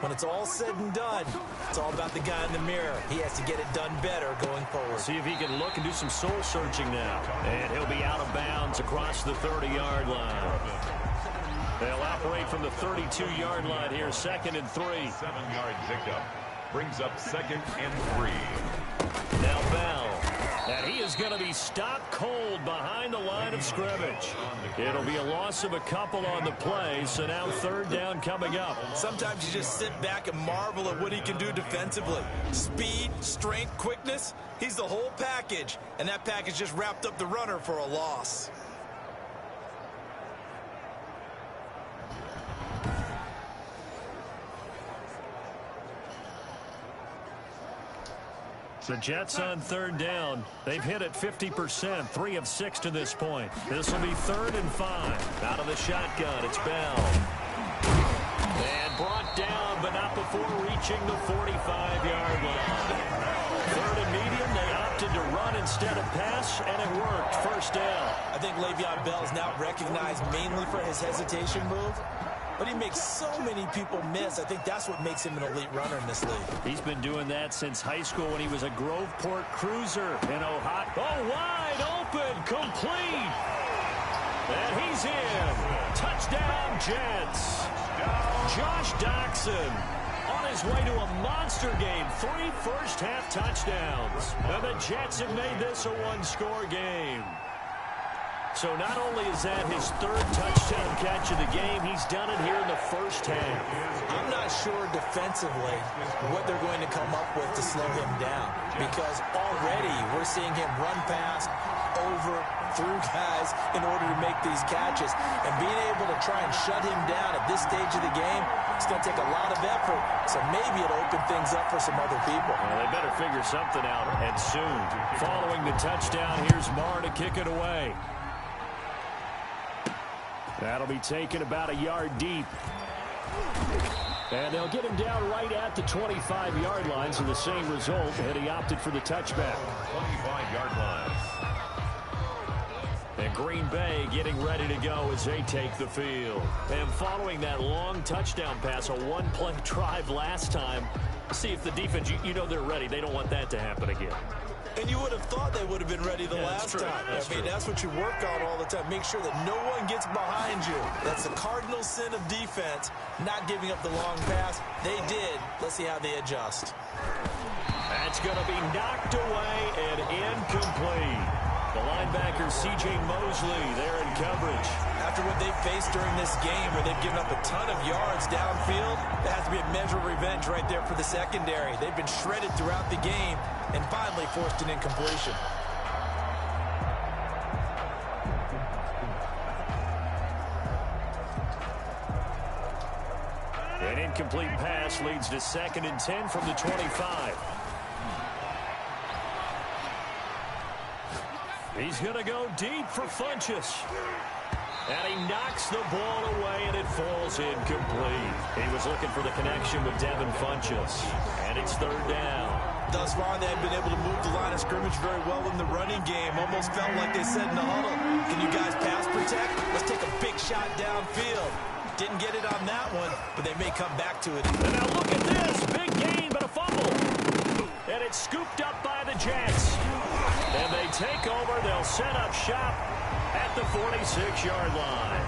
When it's all said and done, it's all about the guy in the mirror. He has to get it done better going forward. See if he can look and do some soul searching now. And he'll be out of bounds across the 30-yard line. They'll operate from the 32-yard line here, 2nd and 3. 7-yard pickup brings up 2nd and 3. Now Bell. And he is going to be stopped cold behind the line of scrimmage. It'll be a loss of a couple on the play, so now 3rd down coming up. Sometimes you just sit back and marvel at what he can do defensively. Speed, strength, quickness, he's the whole package. And that package just wrapped up the runner for a loss. The Jets on 3rd down. They've hit it 50%, 3 of 6 to this point. This will be 3rd and 5. Out of the shotgun, it's Bell. And brought down, but not before reaching the 45-yard line. 3rd and medium, they opted to run instead of pass, and it worked. 1st down. I think Le'Veon Bell is now recognized mainly for his hesitation move. But he makes so many people miss. I think that's what makes him an elite runner in this league. He's been doing that since high school when he was a Groveport Cruiser in Ohio. Oh, wide open, complete. And he's in. Touchdown, Jets. Josh Doxson on his way to a monster game. 3 first-half touchdowns. And the Jets have made this a one-score game. So not only is that his third touchdown catch of the game, he's done it here in the first half. I'm not sure defensively what they're going to come up with to slow him down, because already we're seeing him run past, over, through guys in order to make these catches. And being able to try and shut him down at this stage of the game, it's going to take a lot of effort. So maybe it'll open things up for some other people. Well, they better figure something out, and soon. Following the touchdown, here's Marr to kick it away. That'll be taken about a yard deep. And they'll get him down right at the 25-yard line, so the same result, and he opted for the touchback. 25-yard line. And Green Bay getting ready to go as they take the field. And following that long touchdown pass, a one-play drive last time, see if the defense, you know they're ready. They don't want that to happen again. And you would have thought they would have been ready the last time. That's what you work on all the time. Make sure that no one gets behind you. That's the cardinal sin of defense, not giving up the long pass. They did. Let's see how they adjust. That's going to be knocked away and incomplete. The linebacker, C.J. Mosley, there in coverage. After what they've faced during this game, where they've given up a ton of yards downfield, that has to be a measure of revenge right there for the secondary. They've been shredded throughout the game and finally forced an incompletion. An incomplete pass leads to 2nd and 10 from the 25. He's going to go deep for Funchess. And he knocks the ball away, and it falls incomplete. He was looking for the connection with Devin Funchess. And it's 3rd down. Thus far, they have been able to move the line of scrimmage very well in the running game. Almost felt like they said in the huddle, can you guys pass protect? Let's take a big shot downfield. Didn't get it on that one, but they may come back to it. And now look at this. Big gain, but a fumble. And it's scooped up by the Jets. And they take over. They'll set up shop at the 46-yard line.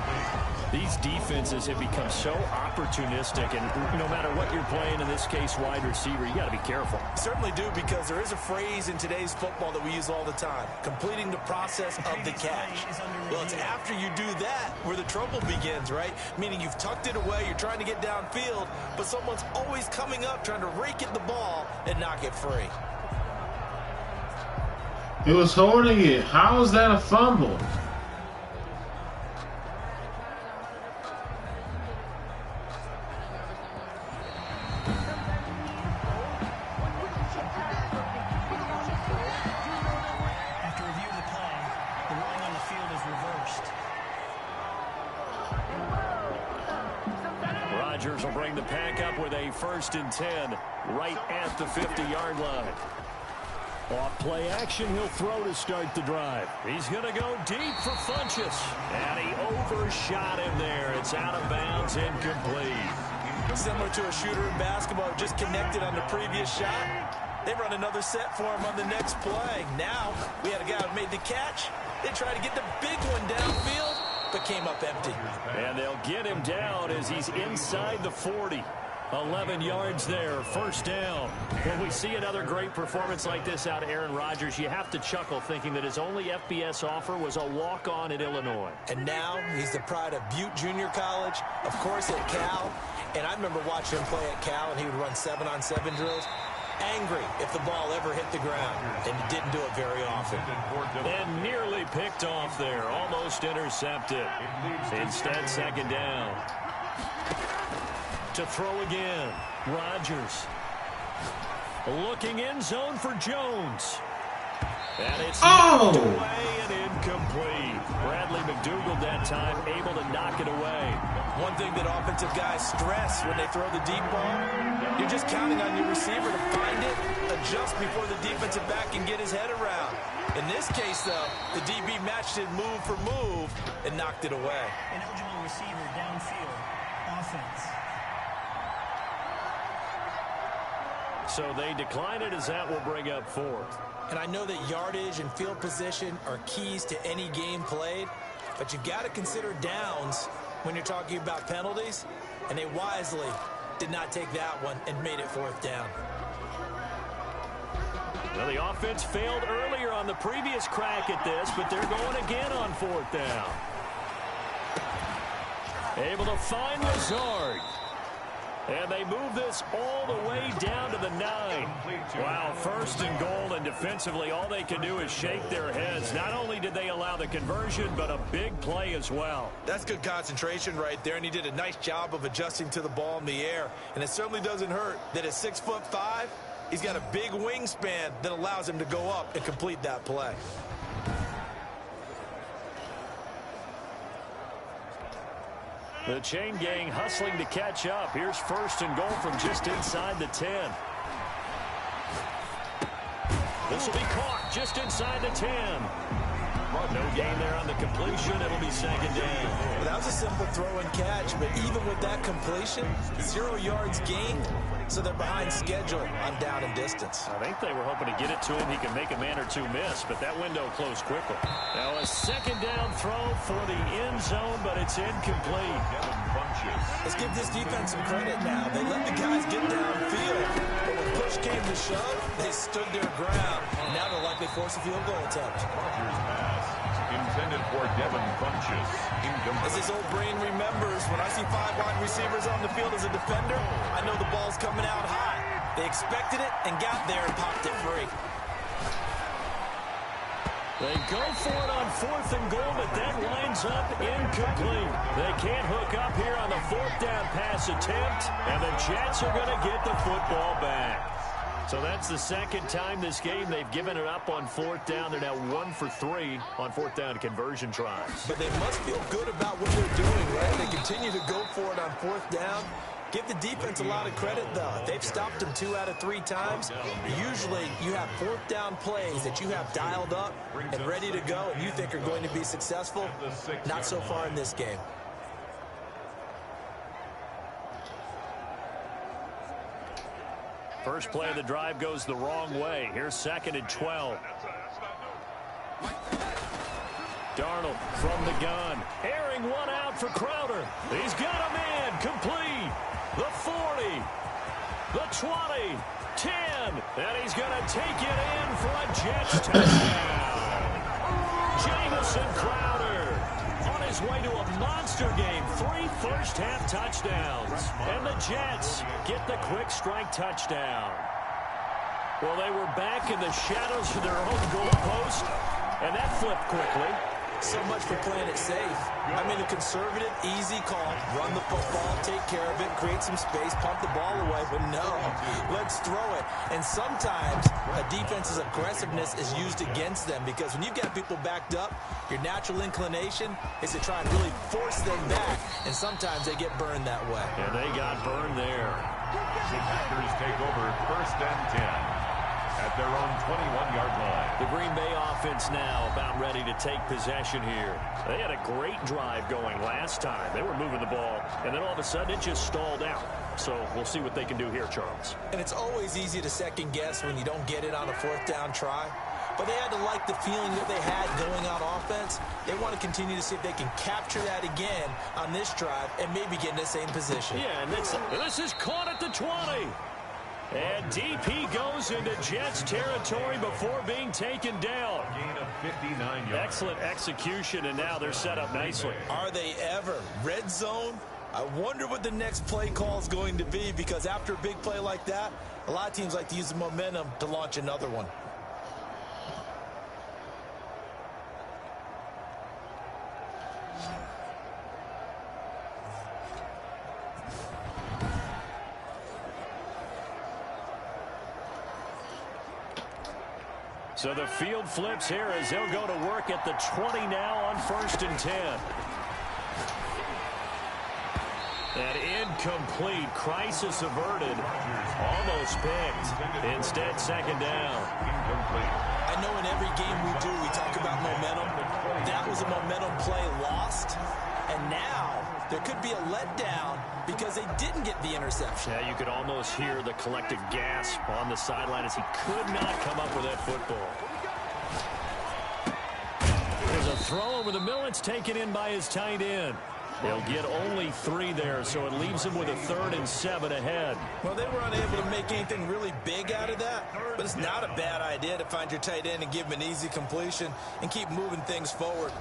These defenses have become so opportunistic, and no matter what you're playing, in this case, wide receiver, you got to be careful. Certainly do, because there is a phrase in today's football that we use all the time, completing the process of the catch. Well, it's after you do that where the trouble begins, right? Meaning you've tucked it away, you're trying to get downfield, but someone's always coming up trying to rake at the ball and knock it free. It was holding it. How is that a fumble? After review of the play, the ruling on the field is reversed. Rodgers will bring the pack up with a 1st and 10 right at the 50-yard line. Off play action, he'll throw to start the drive. He's going to go deep for Funchess. And he overshot him there. It's out of bounds, incomplete. Similar to a shooter in basketball who just connected on the previous shot. They run another set for him on the next play. Now, we had a guy who made the catch. They tried to get the big one downfield, but came up empty. And they'll get him down as he's inside the 40. 11 yards there, 1st down. When we see another great performance like this out of Aaron Rodgers, you have to chuckle thinking that his only FBS offer was a walk-on at Illinois. And now he's the pride of Butte Junior College, of course at Cal. And I remember watching him play at Cal, and he would run 7-on-7 drills. Angry if the ball ever hit the ground, and he didn't do it very often. And nearly picked off there, almost intercepted. Instead, 2nd down. To throw again, Rodgers. Looking end zone for Jones. And it's knocked away and incomplete. Bradley McDougald that time able to knock it away. One thing that offensive guys stress when they throw the deep ball, you're just counting on your receiver to find it, adjust before the defensive back can get his head around. In this case, though, the DB matched it move for move and knocked it away. An eligible receiver downfield. Offense. So they decline it as that will bring up 4th. And I know that yardage and field position are keys to any game played, but you've got to consider downs when you're talking about penalties, and they wisely did not take that one and made it 4th down. Well, the offense failed earlier on the previous crack at this, but they're going again on 4th down. Able to find Lazard. And they move this all the way down to the 9. Wow, 1st and goal, and defensively all they can do is shake their heads. Not only did they allow the conversion, but a big play as well. That's good concentration right there, and he did a nice job of adjusting to the ball in the air. And it certainly doesn't hurt that at 6'5", he's got a big wingspan that allows him to go up and complete that play. The chain gang hustling to catch up. Here's 1st and goal from just inside the 10. This will be caught just inside the 10. No gain there on the completion. It'll be 2nd down. Well, that was a simple throw and catch, but even with that completion, 0 yards gained, so they're behind schedule on down and distance. I think they were hoping to get it to him. He can make a man or two miss, but that window closed quickly. Now a 2nd down throw for the end zone, but it's incomplete. Let's give this defense some credit now. They let the guys get downfield, but when push came to shove, they stood their ground. Now they'll likely force a field goal attempt. Intended for Devin Funches. As his old brain remembers, when I see 5 wide receivers on the field as a defender, I know the ball's coming out high. They expected it and got there and popped it free. They go for it on 4th and goal, but that lines up incomplete. They can't hook up here on the 4th down pass attempt, and the Jets are going to get the football back. So that's the 2nd time this game they've given it up on 4th down. They're now 1 for 3 on 4th down conversion tries. But they must feel good about what they're doing, right? They continue to go for it on 4th down. Give the defense a lot of credit, though. They've stopped them 2 out of 3 times. Usually, you have 4th down plays that you have dialed up and ready to go, and you think are going to be successful. Not so far in this game. First play of the drive goes the wrong way. Here's 2nd and 12. Darnold from the gun. Airing one out for Crowder. He's got a man. Complete. The 40. The 20. 10. And he's going to take it in for a Jets touchdown. Jamison Crowder on his way to a monster game. 3 first-half touchdowns. And the Jets get the quick strike touchdown. Well, they were back in the shadows of their own goalpost, and that flipped quickly. So much for playing it safe. I mean, a conservative, easy call. Run the football, take care of it, create some space, pump the ball away. But no, let's throw it. And sometimes a defense's aggressiveness is used against them because when you've got people backed up, your natural inclination is to try and really force them back. And sometimes they get burned that way. And they got burned there. The Packers take over 1st and 10. At their own 21-yard line. The Green Bay offense now about ready to take possession here. They had a great drive going last time. They were moving the ball, and then all of a sudden it just stalled out. So we'll see what they can do here, Charles. And it's always easy to second guess when you don't get it on a 4th down try. But they had to like the feeling that they had going on offense. They want to continue to see if they can capture that again on this drive and maybe get in the same position. Yeah, and this is caught at the 20. And DP goes into Jets territory before being taken down. Gain of 59 yards. Excellent execution, and now they're set up nicely. Are they ever? Red zone? I wonder what the next play call is going to be, because after a big play like that, a lot of teams like to use the momentum to launch another one. So the field flips here as they'll go to work at the 20 now on 1st and 10. An incomplete, crisis averted, almost picked. Instead, 2nd down. I know in every game we do, we talk about momentum. That was a momentum play lost. And now there could be a letdown because they didn't get the interception. Yeah, you could almost hear the collective gasp on the sideline as he could not come up with that football. There's a throw over the middle. It's taken in by his tight end. They'll get only 3 there, so it leaves them with a 3rd and 7 ahead. Well, they were unable to make anything really big out of that, but it's not a bad idea to find your tight end and give him an easy completion and keep moving things forward.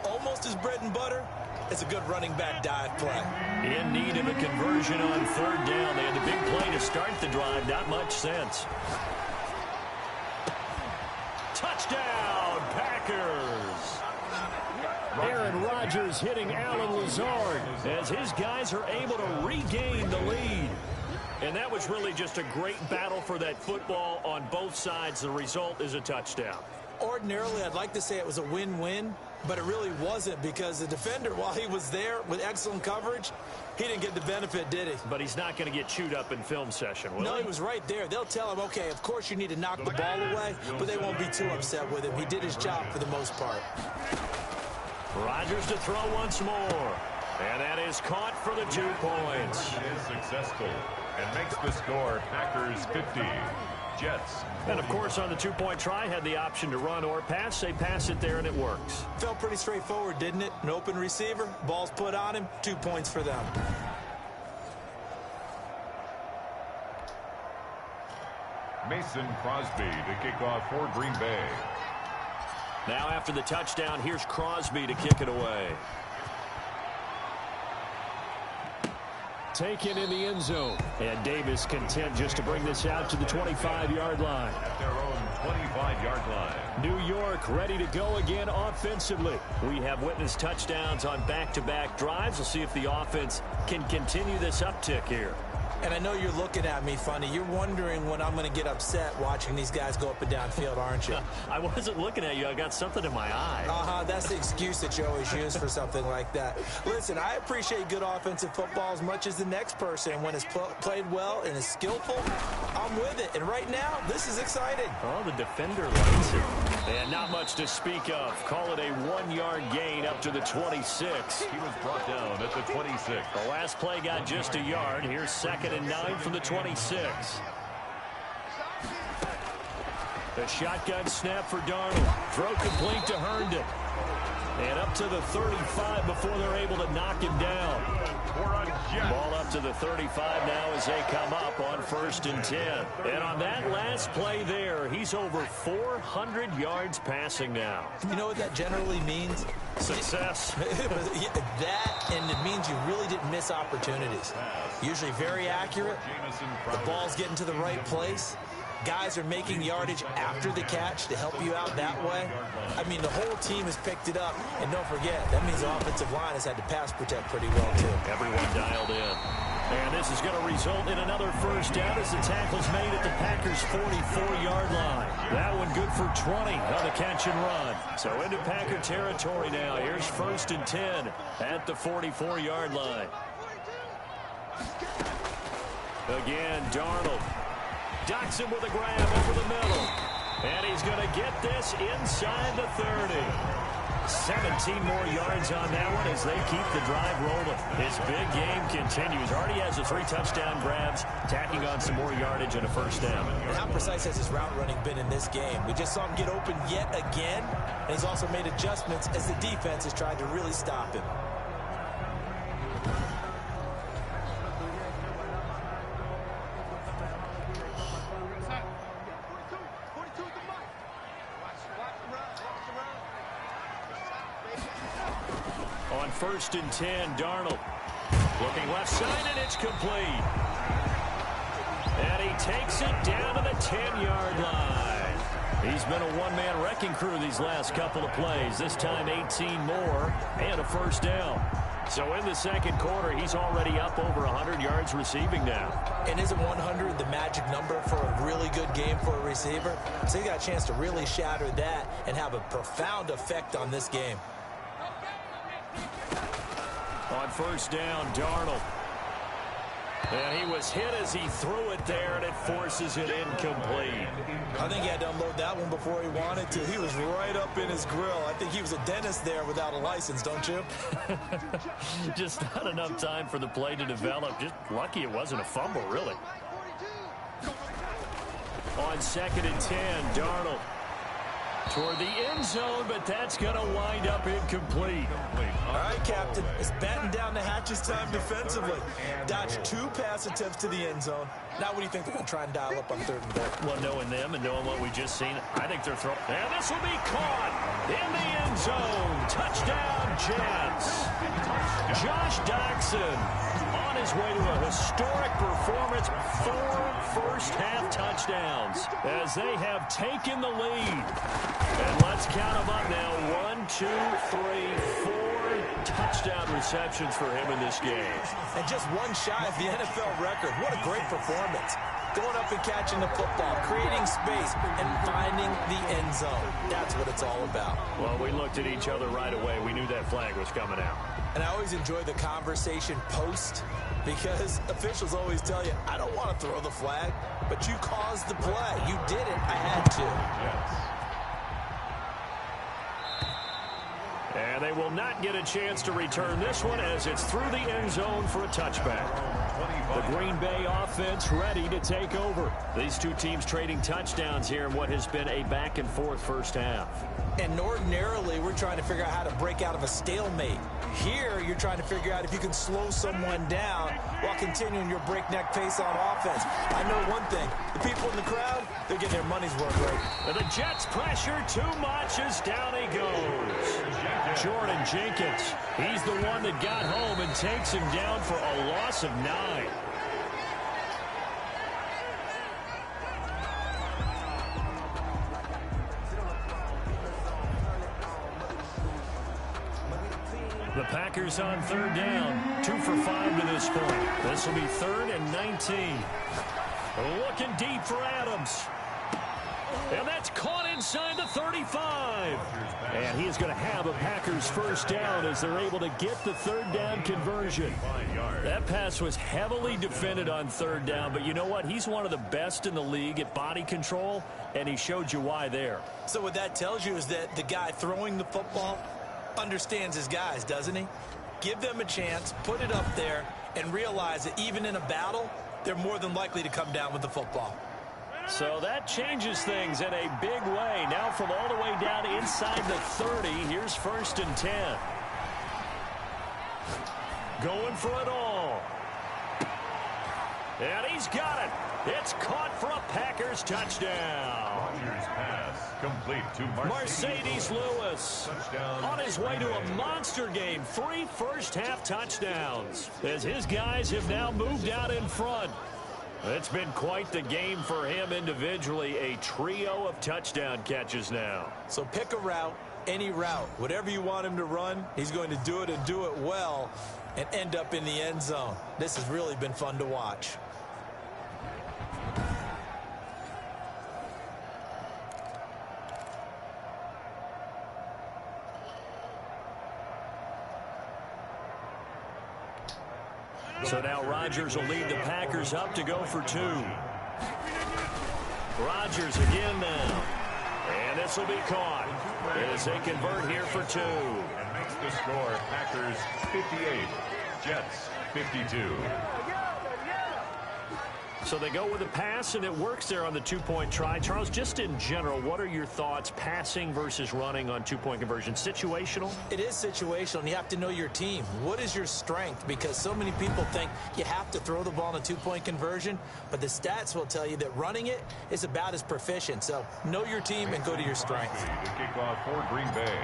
Almost his bread and butter. It's a good running back dive play. In need of a conversion on 3rd down. They had the big play to start the drive. Not much sense. Touchdown, Packers! Aaron Rodgers hitting Allen Lazard as his guys are able to regain the lead. And that was really just a great battle for that football on both sides. The result is a touchdown. Ordinarily, I'd like to say it was a win-win, but it really wasn't because the defender, while he was there with excellent coverage, he didn't get the benefit, did he? But he's not going to get chewed up in film session, will No, he? he was right there. They'll tell him, okay, of course you need to knock the ball away, but they won't be too upset with him. He did his job for the most part. Rodgers to throw once more. And that is caught for the 2 points. It is successful and makes the score Packers 50, Jets. And, of course, on the 2-point try, had the option to run or pass. They pass it there, and it works. Felt pretty straightforward, didn't it? An open receiver, ball's put on him, 2 points for them. Mason Crosby to kick off for Green Bay. Now after the touchdown, here's Crosby to kick it away. Taken in the end zone. And Davis content just to bring this out to the 25-yard line. At their own 25-yard line. New York ready to go again offensively. We have witnessed touchdowns on back-to-back drives. We'll see if the offense can continue this uptick here. And I know you're looking at me funny. You're wondering when I'm going to get upset watching these guys go up and down field, aren't you? I wasn't looking at you. I got something in my eye. That's the excuse that you always use for something like that. Listen, I appreciate good offensive football as much as the next person. And when it's played well and is skillful, I'm with it. And right now, this is exciting. Oh, the defender likes it. And not much to speak of. Call it a 1-yard gain up to the 26. He was brought down at the 26. The last play got just a yard. Here's 2nd and 9 from the 26. The shotgun snap for Darnold. Throw complete to Herndon. And up to the 35 before they're able to knock him down. Ball up to the 35 now as they come up on 1st and 10. And on that last play there, he's over 400 yards passing now. You know what that generally means? Success. That, and it means you really didn't miss opportunities. Usually very accurate. The ball's getting to the right place. Guys are making yardage after the catch to help you out that way. I mean, the whole team has picked it up. And don't forget, that means the offensive line has had to pass protect pretty well, too. Everyone dialed in. And this is going to result in another 1st down as the tackle's made at the Packers' 44-yard line. That one good for 20 on the catch and run. So into Packer territory now. Here's 1st and 10 at the 44-yard line. Again, Darnold. Docks him with a grab over the middle. And he's going to get this inside the 30. 17 more yards on that one as they keep the drive rolling. His big game continues. Already has the 3 touchdown grabs, tacking on some more yardage and a 1st down. And how precise has his route running been in this game? We just saw him get open yet again. And he's also made adjustments as the defense has tried to really stop him. On 1st and 10, Darnold looking left side, and it's complete. And he takes it down to the 10-yard line. He's been a one-man wrecking crew these last couple of plays. This time 18 more and a 1st down. So in the 2nd quarter, he's already up over 100 yards receiving now. And isn't 100 the magic number for a really good game for a receiver? So he got a chance to really shatter that and have a profound effect on this game. On 1st down, Darnold. And he was hit as he threw it there, and it forces it incomplete. I think he had to unload that one before he wanted to. He was right up in his grill. I think he was a dentist there without a license, don't you? Just not enough time for the play to develop. Just lucky it wasn't a fumble, really. On 2nd and 10, Darnold toward the end zone, but that's going to wind up incomplete. All right, Captain. It's batten down the hatches time defensively. Dodged 2 pass attempts to the end zone. Now what do you think they're going to try and dial up on 3rd and goal? Well, knowing them and knowing what we just seen, I think they're throwing. And this will be caught in the end zone. Touchdown, Jets. Josh Doctson on his way to a historic performance. 4 first-half touchdowns as they have taken the lead. And let's count them up now. 1, 2, 3, 4 touchdown receptions for him in this game. And just 1 shy of the NFL record. What a great performance. Going up and catching the football, creating space, and finding the end zone. That's what it's all about. Well, we looked at each other right away. We knew that flag was coming out. And I always enjoy the conversation post because officials always tell you, I don't want to throw the flag, but you caused the play. You did it. I had to. Jets. And they will not get a chance to return this one as it's through the end zone for a touchback. The Green Bay offense ready to take over. These two teams trading touchdowns here in what has been a back-and-forth first half. And ordinarily, we're trying to figure out how to break out of a stalemate. Here, you're trying to figure out if you can slow someone down while continuing your breakneck pace on offense. I know one thing. The people in the crowd, they're getting their money's worth right. And the Jets pressure too much as down he goes. Jordan Jenkins, he's the one that got home and takes him down for a loss of 9. The Packers on 3rd down. 2 for 5 to this point. This will be 3rd and 19. Looking deep for Adams. And that's caught inside the 35. And he is going to have a Packers first down as they're able to get the 3rd down conversion. That pass was heavily defended on 3rd down, but you know what? He's one of the best in the league at body control, and he showed you why there. So what that tells you is that the guy throwing the football understands his guys, doesn't he? Give them a chance, put it up there, and realize that even in a battle, they're more than likely to come down with the football. So that changes things in a big way. Now from all the way down inside the 30, here's 1st and 10. Going for it all. And he's got it. It's caught for a Packers touchdown. Rodgers pass complete to Mercedes Lewis on his way to a monster game. 3 first-half touchdowns as his guys have now moved out in front. It's been quite the game for him individually. A trio of touchdown catches now. So pick a route, any route. Whatever you want him to run, he's going to do it and do it well and end up in the end zone. This has really been fun to watch. So now Rodgers will lead the Packers up to go for 2. Rodgers again now. And this will be caught as they convert here for 2. and makes the score Packers 58, Jets 52. So they go with a pass, and it works there on the 2-point try. Charles, just in general, what are your thoughts passing versus running on 2-point conversion? Situational? It is situational, and you have to know your team. What is your strength? Because so many people think you have to throw the ball in a 2-point conversion, but the stats will tell you that running it is about as proficient. So know your team and go to your strength. The kickoff for Green Bay.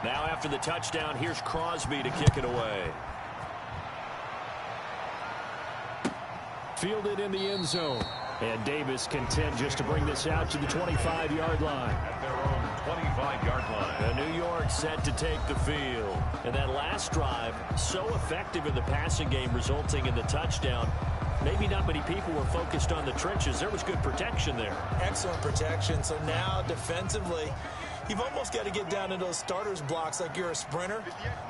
Now after the touchdown, here's Crosby to kick it away. Fielded in the end zone. And Davis content just to bring this out to the 25-yard line. At their own 25-yard line. And New York set to take the field. And that last drive, so effective in the passing game, resulting in the touchdown. Maybe not many people were focused on the trenches. There was good protection there. Excellent protection. So now defensively, you've almost got to get down in those starters blocks like you're a sprinter.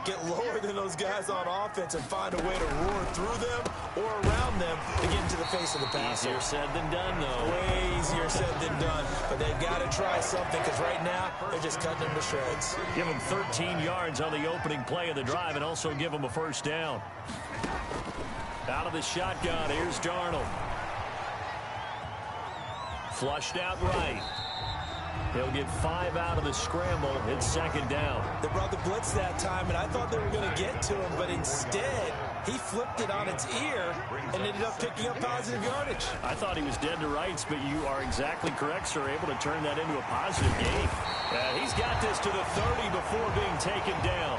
Get lower than those guys on offense and find a way to roar through them or around them to get into the face of the passer. Easier said than done, though. Way easier said than done. But they've got to try something because right now they're just cutting them to shreds. Give them 13 yards on the opening play of the drive and also give them a first down. Out of the shotgun, here's Darnold. Flushed out right. He'll get 5 out of the scramble. It's second down. They brought the blitz that time, and I thought they were going to get to him, but instead he flipped it on its ear and ended up picking up positive yardage. I thought he was dead to rights, but you are exactly correct, sir. Able to turn that into a positive gain. He's got this to the 30 before being taken down.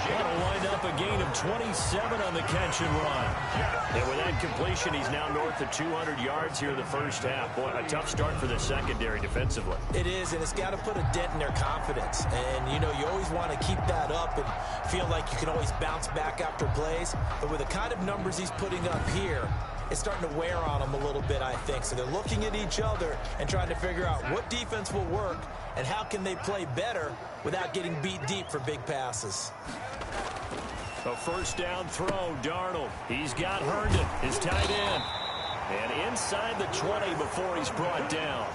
That'll wind up a gain of 27 on the catch and run. And with that completion, he's now north of 200 yards here in the first half. Boy, a tough start for the secondary defensively. It is, and it's got to put a dent in their confidence. And, you know, you always want to keep that up and feel like you can always bounce back after plays. But with the kind of numbers he's putting up here, it's starting to wear on them a little bit, I think. So they're looking at each other and trying to figure out what defense will work and how can they play better without getting beat deep for big passes. A first down throw, Darnold. He's got Herndon, his tight end. And inside the 20 before he's brought down.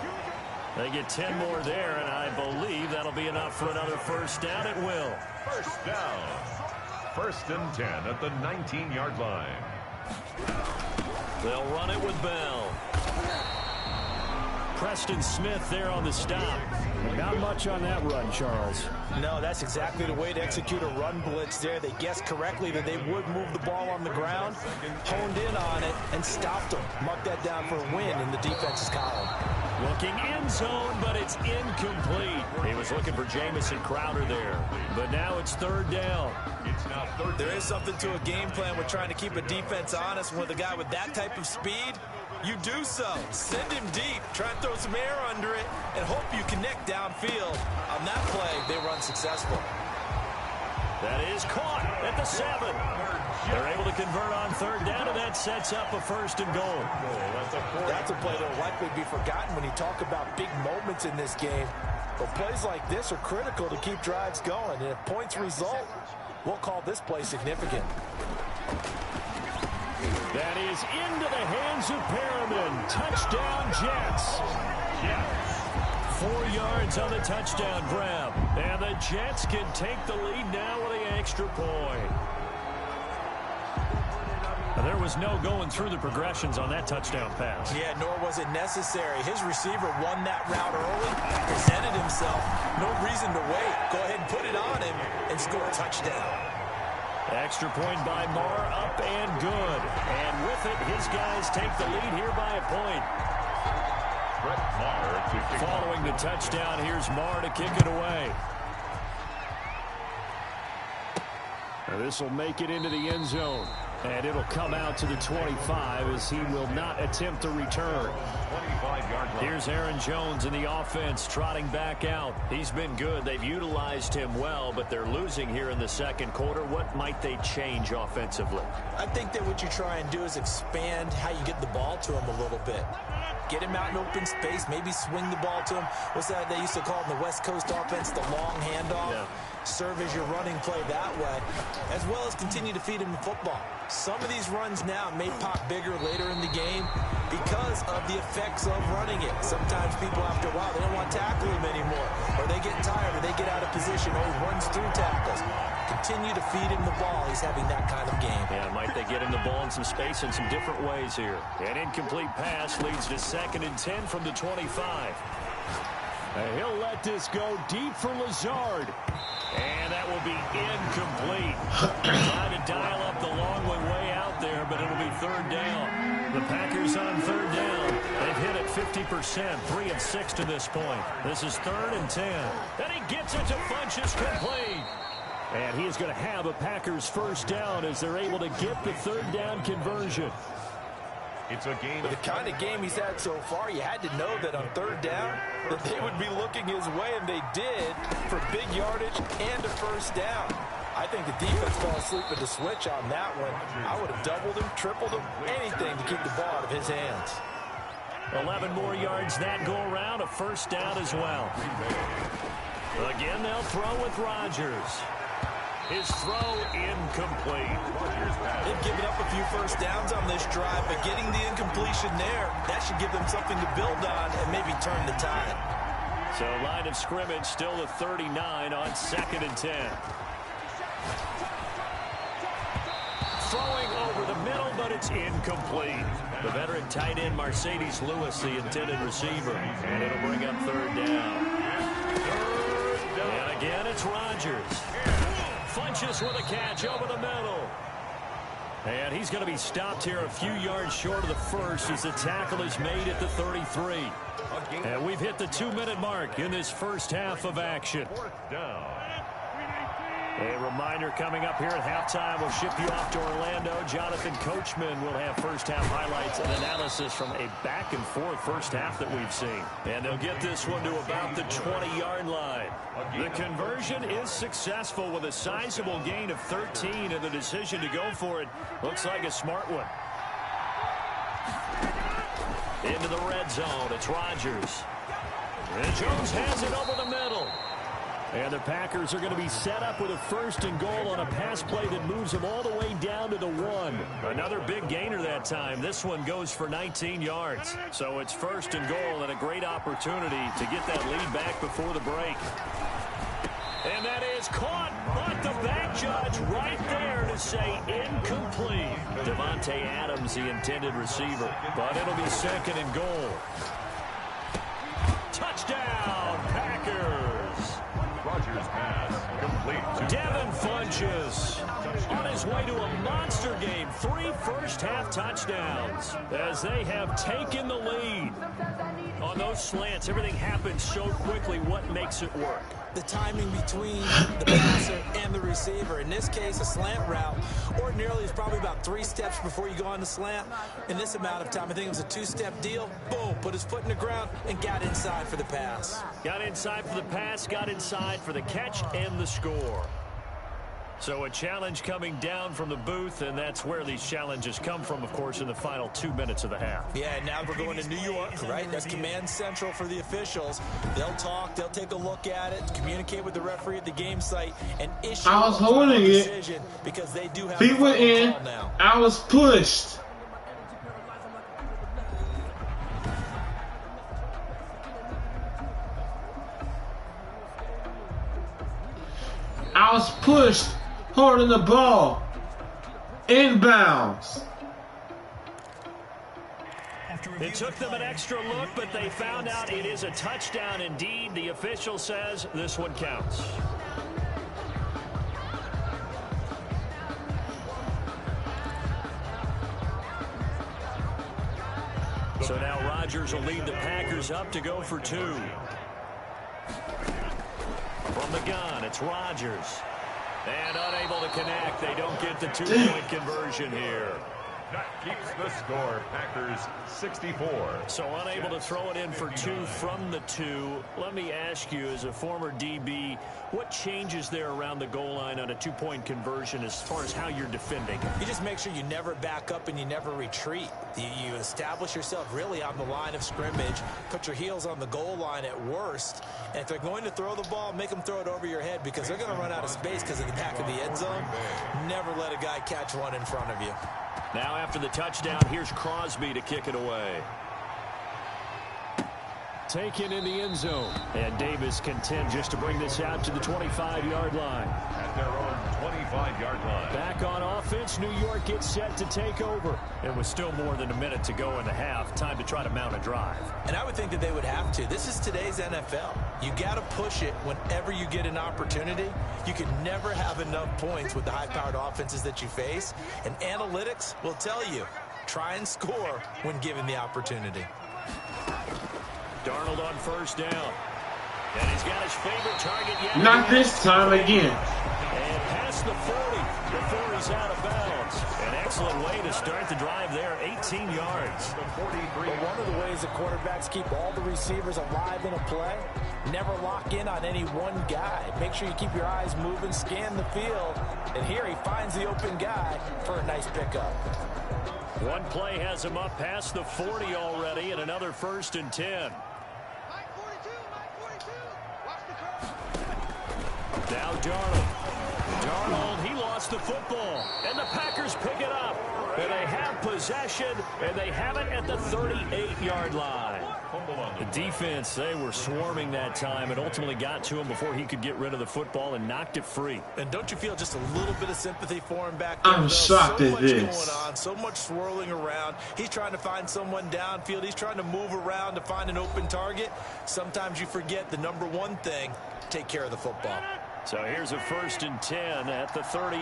They get 10 more there, and I believe that'll be enough for another first down. It will. First down. 1st and 10 at the 19-yard line. They'll run it with Bell. Preston Smith there on the stop. Not much on that run, Charles. No, that's exactly the way to execute a run blitz there. They guessed correctly that they would move the ball on the ground, honed in on it, and stopped them. Mark that down for a win in the defense's column. Looking end zone, but it's incomplete. He was looking for Jamison Crowder there. But now it's third down. There is something to a game plan with trying to keep a defense honest. With a guy with that type of speed, you do so. Send him deep. Try and throw some air under it and hope you connect downfield. On that play, they run successful. That is caught at the 7. They're able to convert on third down, and that sets up a first and goal. That's a play that will likely be forgotten when you talk about big moments in this game. But plays like this are critical to keep drives going. And if points result, we'll call this play significant. That is into the hands of Perriman. Touchdown, Jets. 4 yards on the touchdown grab. And the Jets can take the lead now with an extra point. There was no going through the progressions on that touchdown pass. Yeah, nor was it necessary. His receiver won that route early, presented himself. No reason to wait. Go ahead and put it on him and score a touchdown. Extra point by Marr, up and good. And with it, his guys take the lead here by a point. Following the touchdown, here's Marr to kick it away. This will make it into the end zone. And it'll come out to the 25 as he will not attempt to return. Here's Aaron Jones in the offense trotting back out. He's been good. They've utilized him well, but they're losing here in the second quarter. What might they change offensively? I think that what you try and do is expand how you get the ball to him a little bit. Get him out in open space, maybe swing the ball to him. What's that they used to call in the West Coast offense, the long handoff? Yeah. Serve as your running play that way, as well as continue to feed him the football. Some of these runs now may pop bigger later in the game because of the effects of running it. Sometimes people, after a while, they don't want to tackle him anymore, or they get tired, or they get out of position, or he runs through tackles. Continue to feed him the ball. He's having that kind of game. Yeah, might they get him the ball in some space in some different ways here. An incomplete pass leads to 2nd and 10 from the 25. And he'll let this go deep for Lazard. And that will be incomplete. Trying to dial up the long way out there, but it'll be third down. The Packers on third down. They've hit it 50%, 3 of 6 to this point. This is 3rd and 10. And he gets it to Funchess complete. And he is going to have a Packers first down as they're able to get the third down conversion. It's a game. With the kind of game he's had so far, you had to know that on third down that they would be looking his way, and they did, for big yardage and a first down. I think the defense fell asleep at the switch on that one. I would have doubled him, tripled him, anything to keep the ball out of his hands. 11 more yards that go around, a first down as well. Again, they'll throw with Rodgers. His throw incomplete. They've given up a few first downs on this drive, but getting the incompletion there, that should give them something to build on and maybe turn the tide. So line of scrimmage still at 39 on 2nd and 10. Throwing over the middle, but it's incomplete. The veteran tight end Mercedes Lewis, the intended receiver, and it'll bring up third down. it's Rodgers. Funches with a catch over the middle. And he's going to be stopped here a few yards short of the first as the tackle is made at the 33. And we've hit the 2-minute mark in this first half of action. A reminder coming up here at halftime. We'll ship you off to Orlando. Jonathan Coachman will have first-half highlights and analysis from a back-and-forth first half that we've seen. And they'll get this one to about the 20-yard line. The conversion is successful with a sizable gain of 13, and the decision to go for it looks like a smart one. Into the red zone. It's Rodgers. And Jones has it over the middle. And the Packers are going to be set up with a 1st and goal on a pass play that moves them all the way down to the 1. Another big gainer that time. This one goes for 19 yards. So it's 1st and goal and a great opportunity to get that lead back before the break. And that is caught, but the back judge right there to say incomplete. Devontae Adams, the intended receiver. But it'll be 2nd and goal. Touchdown, Packers. Rodgers pass complete. Devin Funches on his way to a monster game. 3 first-half touchdowns as they have taken the lead. On those slants, everything happens so quickly. What makes it work? The timing between the passer and the receiver. In this case, a slant route ordinarily is probably about 3 steps before you go on the slant. In this amount of time, I think it was a 2-step deal. Boom, put his foot in the ground and got inside for the pass. Got inside for the pass, got inside for the catch and the score. So a challenge coming down from the booth, and that's where these challenges come from, of course, in the final 2 minutes of the half. Yeah, now we're going to New York, right? That's command central for the officials. They'll talk, they'll take a look at it, communicate with the referee at the game site, and issue I was holding a it. decision because they do have Feet were in. now. I was pushed. I was pushed, holding the ball, inbounds. It took them an extra look, but they found out it is a touchdown indeed. The official says this one counts. So now Rodgers will lead the Packers up to go for 2. From the gun, it's Rodgers. And unable to connect. They don't get the 2-point conversion here. That keeps the score. Packers 64. So unable to throw it in for 2 from the 2. Let me ask you, as a former DB, what changes there around the goal line on a 2-point conversion as far as how you're defending? You just make sure you never back up and you never retreat. You establish yourself really on the line of scrimmage, put your heels on the goal line at worst, and if they're going to throw the ball, make them throw it over your head because they're going to run out of space because of the back of the end zone. Never let a guy catch one in front of you. Now after the touchdown, here's Crosby to kick it away. Taken in the end zone. And Davis content just to bring this out to the 25-yard line. At their own 25-yard line. Back on offense, New York gets set to take over. And with still more than a minute to go in the half, time to try to mount a drive. And I would think that they would have to. This is today's NFL. You got to push it whenever you get an opportunity. You can never have enough points with the high-powered offenses that you face. And analytics will tell you, try and score when given the opportunity. Darnold on first down. And he's got his favorite target yet. Not this time again. And past the 40 before he's out of bounds. An excellent way to start the drive there, 18 yards. But one of the ways the quarterbacks keep all the receivers alive in a play, never lock in on any one guy. Make sure you keep your eyes moving, scan the field. And here he finds the open guy for a nice pickup. One play has him up past the 40 already, and another 1st and 10. Now Darnold, he lost the football, and the Packers pick it up. And they have possession, and they have it at the 38-yard line. The defense, they were swarming that time and ultimately got to him before he could get rid of the football and knocked it free. And don't you feel just a little bit of sympathy for him back there? I'm shocked at this. So much going on, so much swirling around. He's trying to find someone downfield. He's trying to move around to find an open target. Sometimes you forget the number one thing, take care of the football. So here's a 1st and 10 at the 38.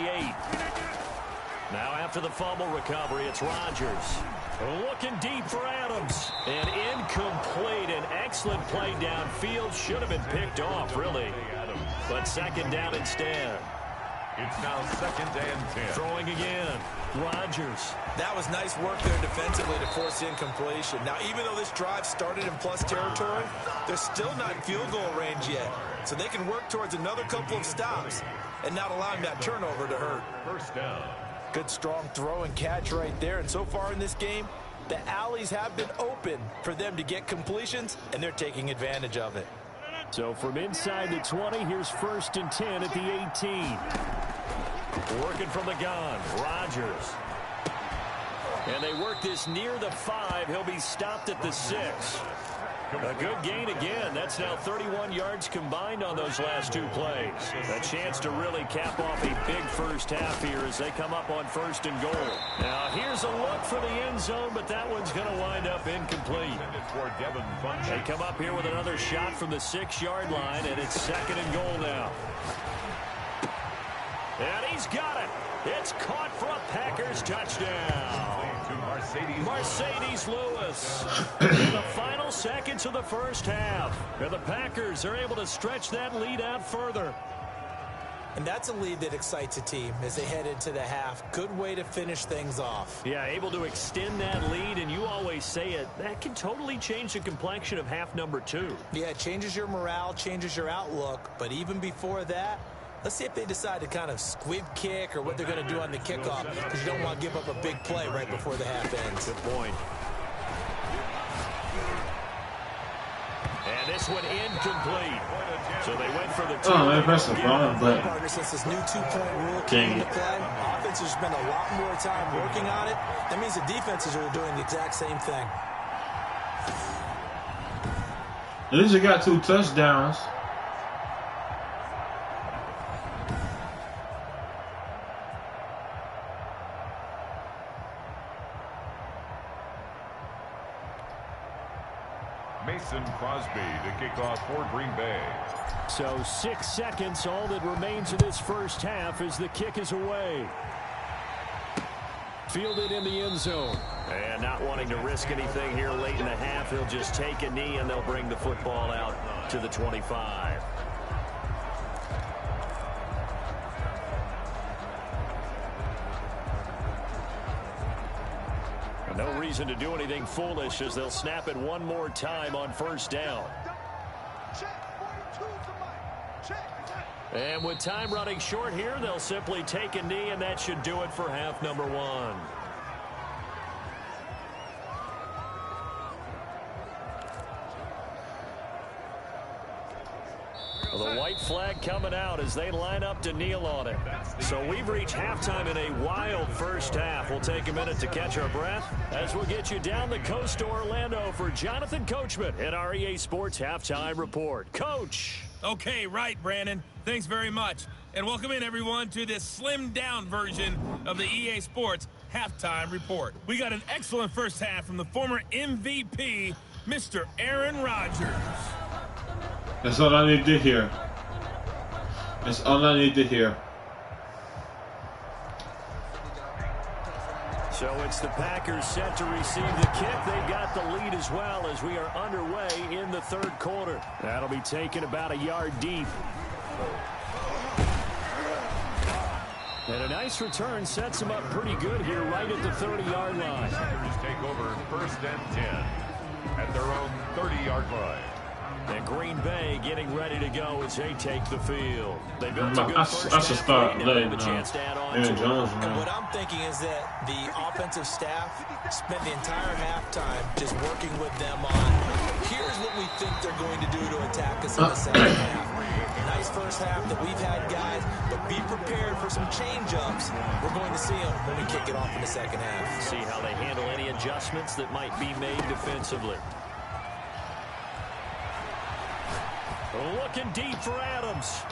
Now after the fumble recovery, it's Rodgers. Looking deep for Adams. And incomplete. An excellent play downfield. Should have been picked off, really. But 2nd down instead. It's now 2nd and 10. Throwing again. Rodgers. That was nice work there defensively to force the incompletion. Now, even though this drive started in plus territory, they're still not in field goal range yet. So they can work towards another couple of stops and not allowing that turnover to hurt. 1st down. Good, strong throw and catch right there. And so far in this game, the alleys have been open for them to get completions, and they're taking advantage of it. So from inside the 20, here's 1st and 10 at the 18. Working from the gun, Rodgers. And they work this near the 5. He'll be stopped at the 6. A good gain again. That's now 31 yards combined on those last 2 plays. A chance to really cap off a big first half here as they come up on 1st and goal. Now here's a look for the end zone, but that one's going to wind up incomplete. They come up here with another shot from the 6-yard line, and it's 2nd and goal now. And he's got it. It's caught for a Packers touchdown. Mercedes Lewis in the final seconds of the first half. And the Packers are able to stretch that lead out further. And that's a lead that excites a team as they head into the half. Good way to finish things off. Yeah, able to extend that lead, and you always say it, that can totally change the complexion of half number 2. Yeah, it changes your morale, changes your outlook. But even before that, let's see if they decide to kind of squib kick or what they're going to do on the kickoff, because you don't want to give up a big play right before the half ends. Good point. And this one incomplete. So they went for the 2. Oh, that's the wrong button. Partner, since this new 2-point rule came into play, offenses spend a lot more time working on it. That means the defenses are doing the exact same thing. At least you got 2 touchdowns. Mason Crosby to kick off for Green Bay. So 6 seconds, all that remains of this first half as the kick is away. Fielded in the end zone. And not wanting to risk anything here late in the half, he'll just take a knee and they'll bring the football out to the 25. No reason to do anything foolish as they'll snap it one more time on 1st down. And with time running short here, they'll simply take a knee, and that should do it for half number 1. The white flag coming out as they line up to kneel on it. So we've reached halftime in a wild first half. We'll take a minute to catch our breath as we'll get you down the coast to Orlando for Jonathan Coachman at our EA Sports Halftime Report. Coach. Okay, right, Brandon. Thanks very much. And welcome in, everyone, to this slimmed-down version of the EA Sports Halftime Report. We got an excellent first half from the former MVP, Mr. Aaron Rodgers. That's all I need to hear. That's all I need to hear. So it's the Packers set to receive the kick. They got the lead as well as we are underway in the 3rd quarter. That'll be taken about a yard deep. And a nice return sets them up pretty good here right at the 30-yard line. Packers take over 1st and 10 at their own 30-yard line. And Green Bay getting ready to go as they take the field. They built a good first I should start letting the chance to add on Aaron Jones. And what I'm thinking is that the offensive staff spent the entire halftime just working with them on, here's what we think they're going to do to attack us in the second half. Nice first half that we've had, guys, but be prepared for some change-ups. We're going to see them when we kick it off in the second half. See how they handle any adjustments that might be made defensively. Looking deep for Adams.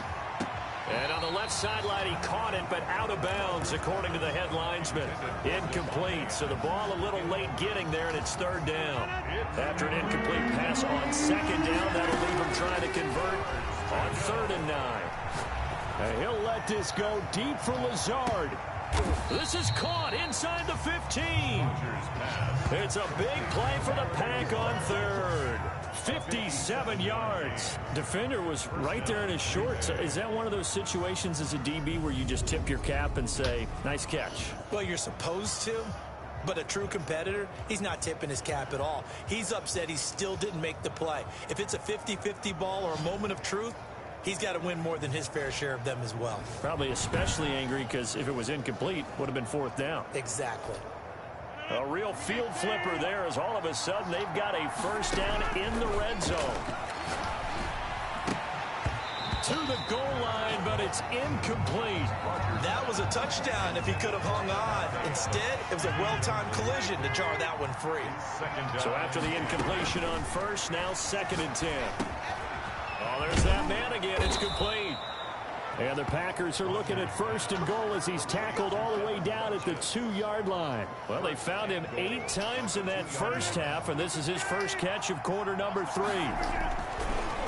And on the left sideline, he caught it, but out of bounds, according to the head linesman. Incomplete, so the ball a little late getting there, and it's 3rd down. After an incomplete pass on 2nd down, that'll leave him trying to convert on 3rd and 9. And he'll let this go deep for Lazard. This is caught inside the 15. It's a big play for the Pack on third. 57 yards. Defender was right there in his shorts. Is that one of those situations as a DB where you just tip your cap and say, nice catch? Well, you're supposed to. But a true competitor, he's not tipping his cap at all. He's upset he still didn't make the play. If it's a 50-50 ball or a moment of truth, he's got to win more than his fair share of them as well. Probably especially angry because if it was incomplete, would have been fourth down. Exactly. A real field flipper there as all of a sudden they've got a first down in the red zone. To the goal line, but it's incomplete. That was a touchdown if he could have hung on. Instead, it was a well-timed collision to jar that one free. So after the incompletion on first, now 2nd and 10. Oh, there's that man again. It's complete. And the Packers are looking at 1st and goal as he's tackled all the way down at the 2-yard line. Well, they found him 8 times in that first half, and this is his first catch of quarter number 3.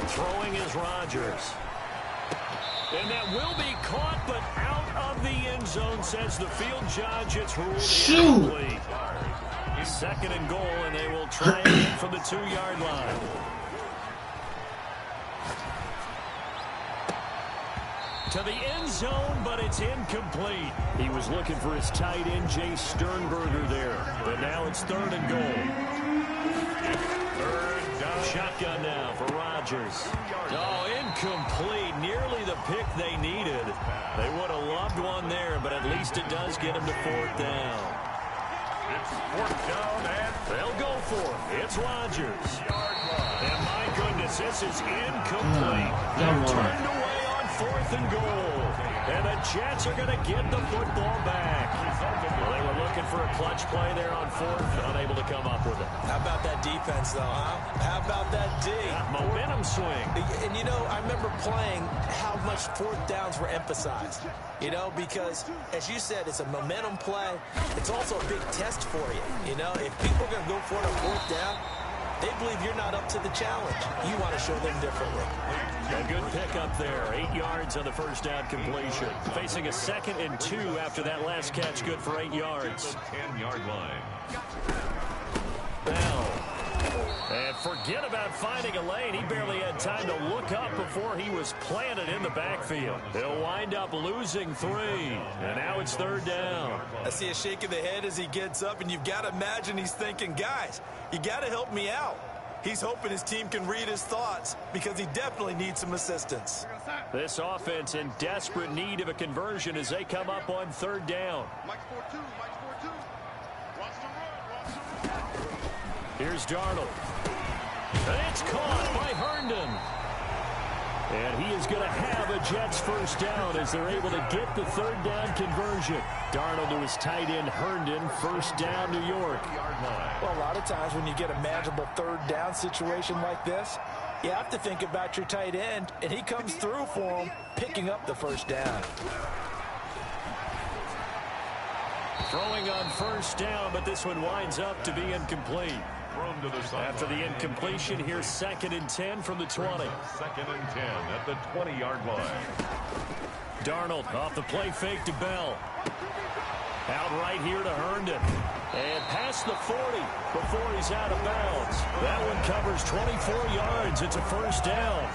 Throwing is Rodgers. And that will be caught, but out of the end zone, says the field judge. It's ruled incomplete. 2nd and goal, and they will try again from the 2-yard line. To the end zone, but it's incomplete. He was looking for his tight end, Jay Sternberger there. But now it's 3rd and goal. 3rd down. Shotgun now for Rodgers. Oh, incomplete. Nearly the pick they needed. They would have loved one there, but at least it does get them to 4th down. It's 4th down, and they'll go for it. It's Rodgers. And my goodness, this is incomplete. They're turned away on 4th and goal. And the Jets are going to get the football back. Well, they were looking for a clutch play there on 4th, unable to come up with it. How about that defense, though, huh? How about that D? Momentum swing. And, you know, I remember playing how much 4th downs were emphasized. You know, because, as you said, it's a momentum play. It's also a big test for you. You know, if people are going to go for it on 4th down, they believe you're not up to the challenge. You want to show them differently. A good pickup there. 8 yards on the first down completion. Facing a 2nd and 2 after that last catch. Good for 8 yards. 10-yard line. Now, and forget about finding a lane. He barely had time to look up before he was planted in the backfield. He'll wind up losing 3. And now it's 3rd down. I see a shake of the head as he gets up, and you've got to imagine he's thinking, guys, you got to help me out. He's hoping his team can read his thoughts because he definitely needs some assistance. This offense in desperate need of a conversion as they come up on 3rd down. Here's Darnold. And it's caught by Herndon. And he is going to have a Jets first down as they're able to get the 3rd down conversion. Darnold to his tight end Herndon, first down New York. Well, a lot of times when you get a manageable 3rd down situation like this, you have to think about your tight end, and he comes through for him, picking up the first down. Throwing on first down, but this one winds up to be incomplete. After the incompletion, here's 2nd and 10 from the 20. 2nd and 10 at the 20-yard line. Darnold off the play fake to Bell. Out right here to Herndon. And past the 40 before he's out of bounds. That one covers 24 yards. It's a first down.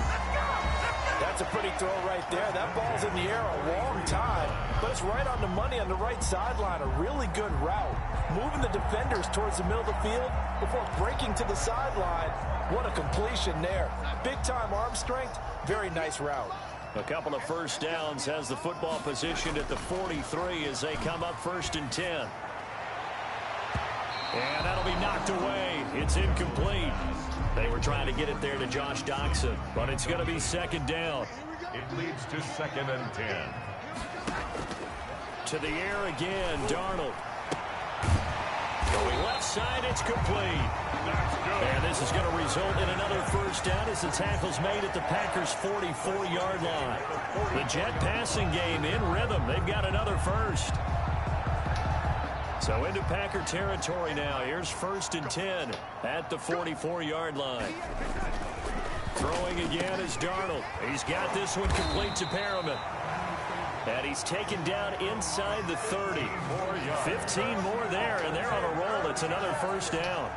That's a pretty throw right there. That ball's in the air a long time, but it's right on the money on the right sideline. A really good route. Moving the defenders towards the middle of the field before breaking to the sideline. What a completion there. Big-time arm strength. Very nice route. A couple of first downs has the football positioned at the 43 as they come up 1st and 10. And that'll be knocked away. It's incomplete. They were trying to get it there to Josh Doxson, but it's going to be 2nd down. It leads to 2nd and 10. To the air again, Darnold. Going left side, it's complete. And this is going to result in another first down as the tackle's made at the Packers' 44-yard line. The Jet passing game in rhythm. They've got another first. So into Packer territory now. Here's 1st and 10 at the 44-yard line. Throwing again is Darnold. He's got this one complete to Perriman. And he's taken down inside the 30. 15 more there, and they're on a roll. It's another first down.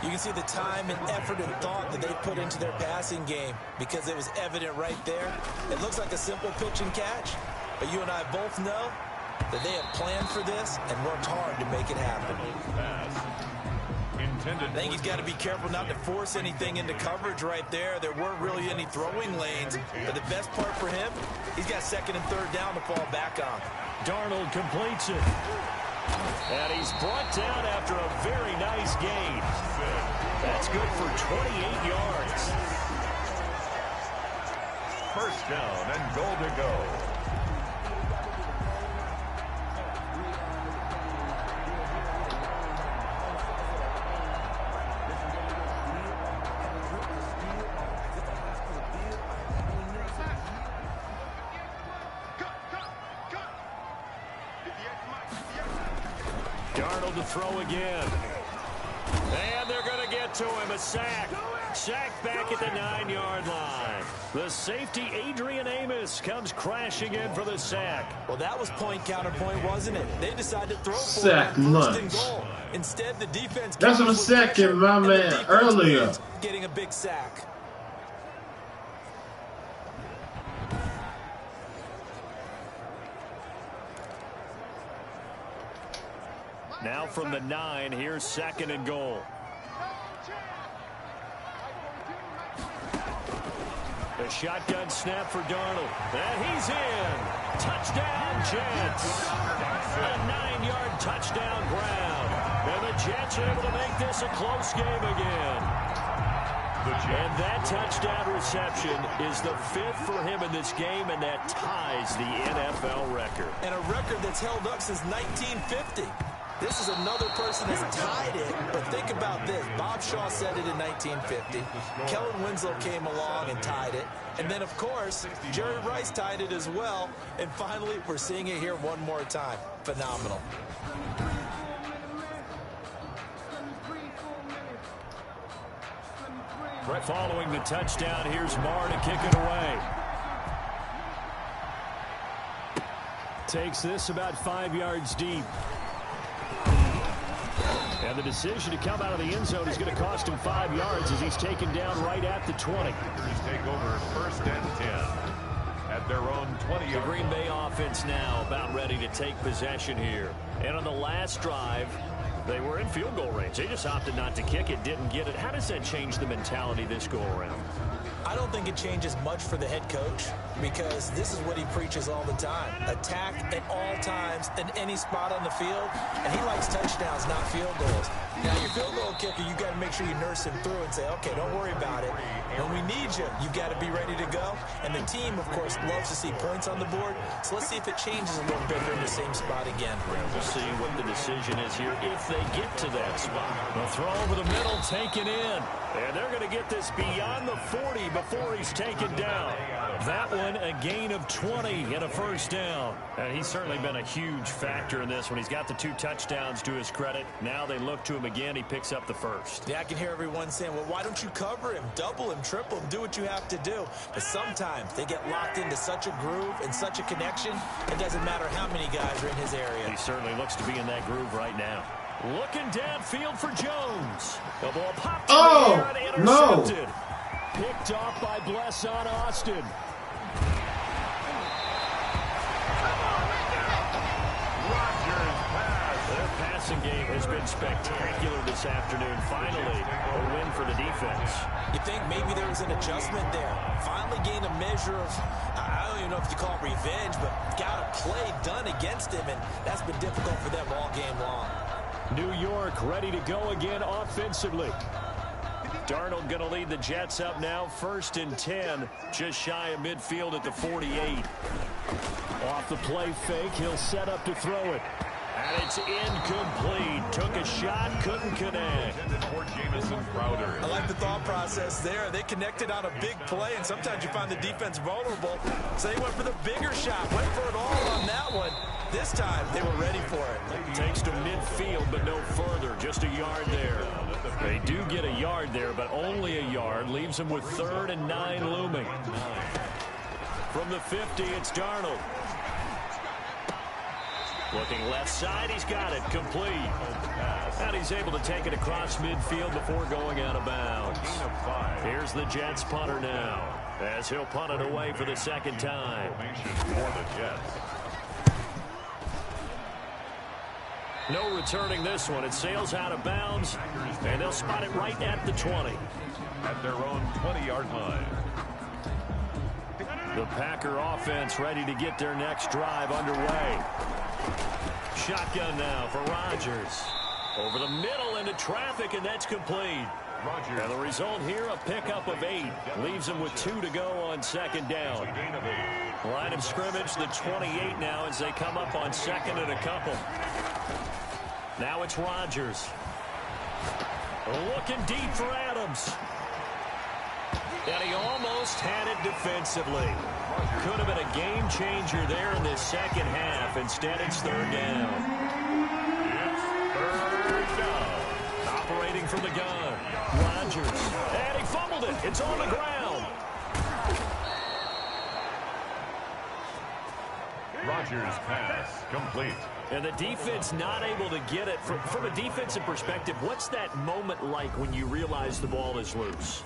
You can see the time and effort and thought that they put into their passing game because it was evident right there. It looks like a simple pitch and catch, but you and I both know that they have planned for this and worked hard to make it happen. I think he's got to be careful not to force anything into coverage right there. There weren't really any throwing lanes, but the best part for him, he's got second and third down to fall back on. Darnold completes it. And he's brought down after a very nice gain. That's good for 28 yards. First down and goal to go. Darnold to throw again. And they're going to get to him. A sack. Sack back at the 9-yard line. The safety, Adrian Amos, comes crashing in for the sack. Well, that was point counterpoint, wasn't it? They decided to throw Sack for it on first lunch. and goal. Instead, the defense... That's what I'm sacking my man earlier. Getting a big sack. Now from the 9, here's second and goal. The shotgun snap for Darnold. And he's in. Touchdown, Jets. A 9-yard touchdown ground. And the Jets are able to make this a close game again. And that touchdown reception is the 5th for him in this game, and that ties the NFL record. And a record that's held up since 1950. This is another person that's tied it, but think about this. Bob Shaw said it in 1950. Kellen Winslow came along and tied it. And then, of course, Jerry Rice tied it as well. And finally, we're seeing it here one more time. Phenomenal. Following the touchdown, here's Marr to kick it away. Takes this about 5 yards deep. And the decision to come out of the end zone is going to cost him 5 yards as he's taken down right at the 20. He's take over first and 10 at their own 20. The Green Bay offense now about ready to take possession here. And on the last drive, they were in field goal range. They just opted not to kick it, didn't get it. How does that change the mentality this go around? I don't think it changes much for the head coach because this is what he preaches all the time. Attack at all times in any spot on the field, and he likes touchdowns, not field goals. Now, your field goal kicker, you got to make sure you nurse him through and say, okay, don't worry about it. When we need you, you've got to be ready to go. And the team, of course, loves to see points on the board. So let's see if it changes a little bit in the same spot again. We'll see what the decision is here if they get to that spot. The throw over the middle, taken in. And they're going to get this beyond the 40 before he's taken down. That one, a gain of 20 and a first down. And he's certainly been a huge factor in this one. He's got the 2 touchdowns to his credit. Now they look to him again. He picks up the first. Yeah, I can hear everyone saying, well, why don't you cover him, double him, triple him, do what you have to do. But sometimes they get locked into such a groove and such a connection, it doesn't matter how many guys are in his area. He certainly looks to be in that groove right now. Looking downfield for Jones. The ball popped in the air and intercepted. Picked off by Blesson Austin. Their passing game has been spectacular this afternoon. Finally, a win for the defense. You think maybe there was an adjustment there. Finally gained a measure of, I don't even know if you call it revenge, but got a play done against him, and that's been difficult for them all game long. New York ready to go again offensively. Darnold going to lead the Jets up now. 1st and 10, just shy of midfield at the 48. Off the play fake, he'll set up to throw it. And it's incomplete. Took a shot, couldn't connect. I like the thought process there. They connected on a big play, and sometimes you find the defense vulnerable. So they went for the bigger shot, went for it all on that one. This time, they were ready for it. Takes to midfield, but no further. Just a yard there. They do get a yard there, but only a yard. Leaves them with 3rd and 9 looming. From the 50, it's Darnold. Looking left side, he's got it, complete. And he's able to take it across midfield before going out of bounds. Here's the Jets punter now, as he'll punt it away for the second time. For the Jets. No returning this one. It sails out of bounds, and they'll spot it right at the 20. At their own 20-yard line. The Packer offense ready to get their next drive underway. Shotgun now for Rodgers. Over the middle into traffic, and that's complete. Rodgers. And the result here, a pickup of 8. Leaves them with 2 to go on second down. Line of scrimmage, the 28 now as they come up on second and a couple. Now it's Rodgers. Looking deep for Adams. And he almost had it defensively. Could have been a game changer there in this second half. Instead, it's third down. It's third down. Operating from the gun. Rodgers. And he fumbled it. It's on the ground. Rodgers' pass complete. And the defense not able to get it. From a defensive perspective, what's that moment like when you realize the ball is loose?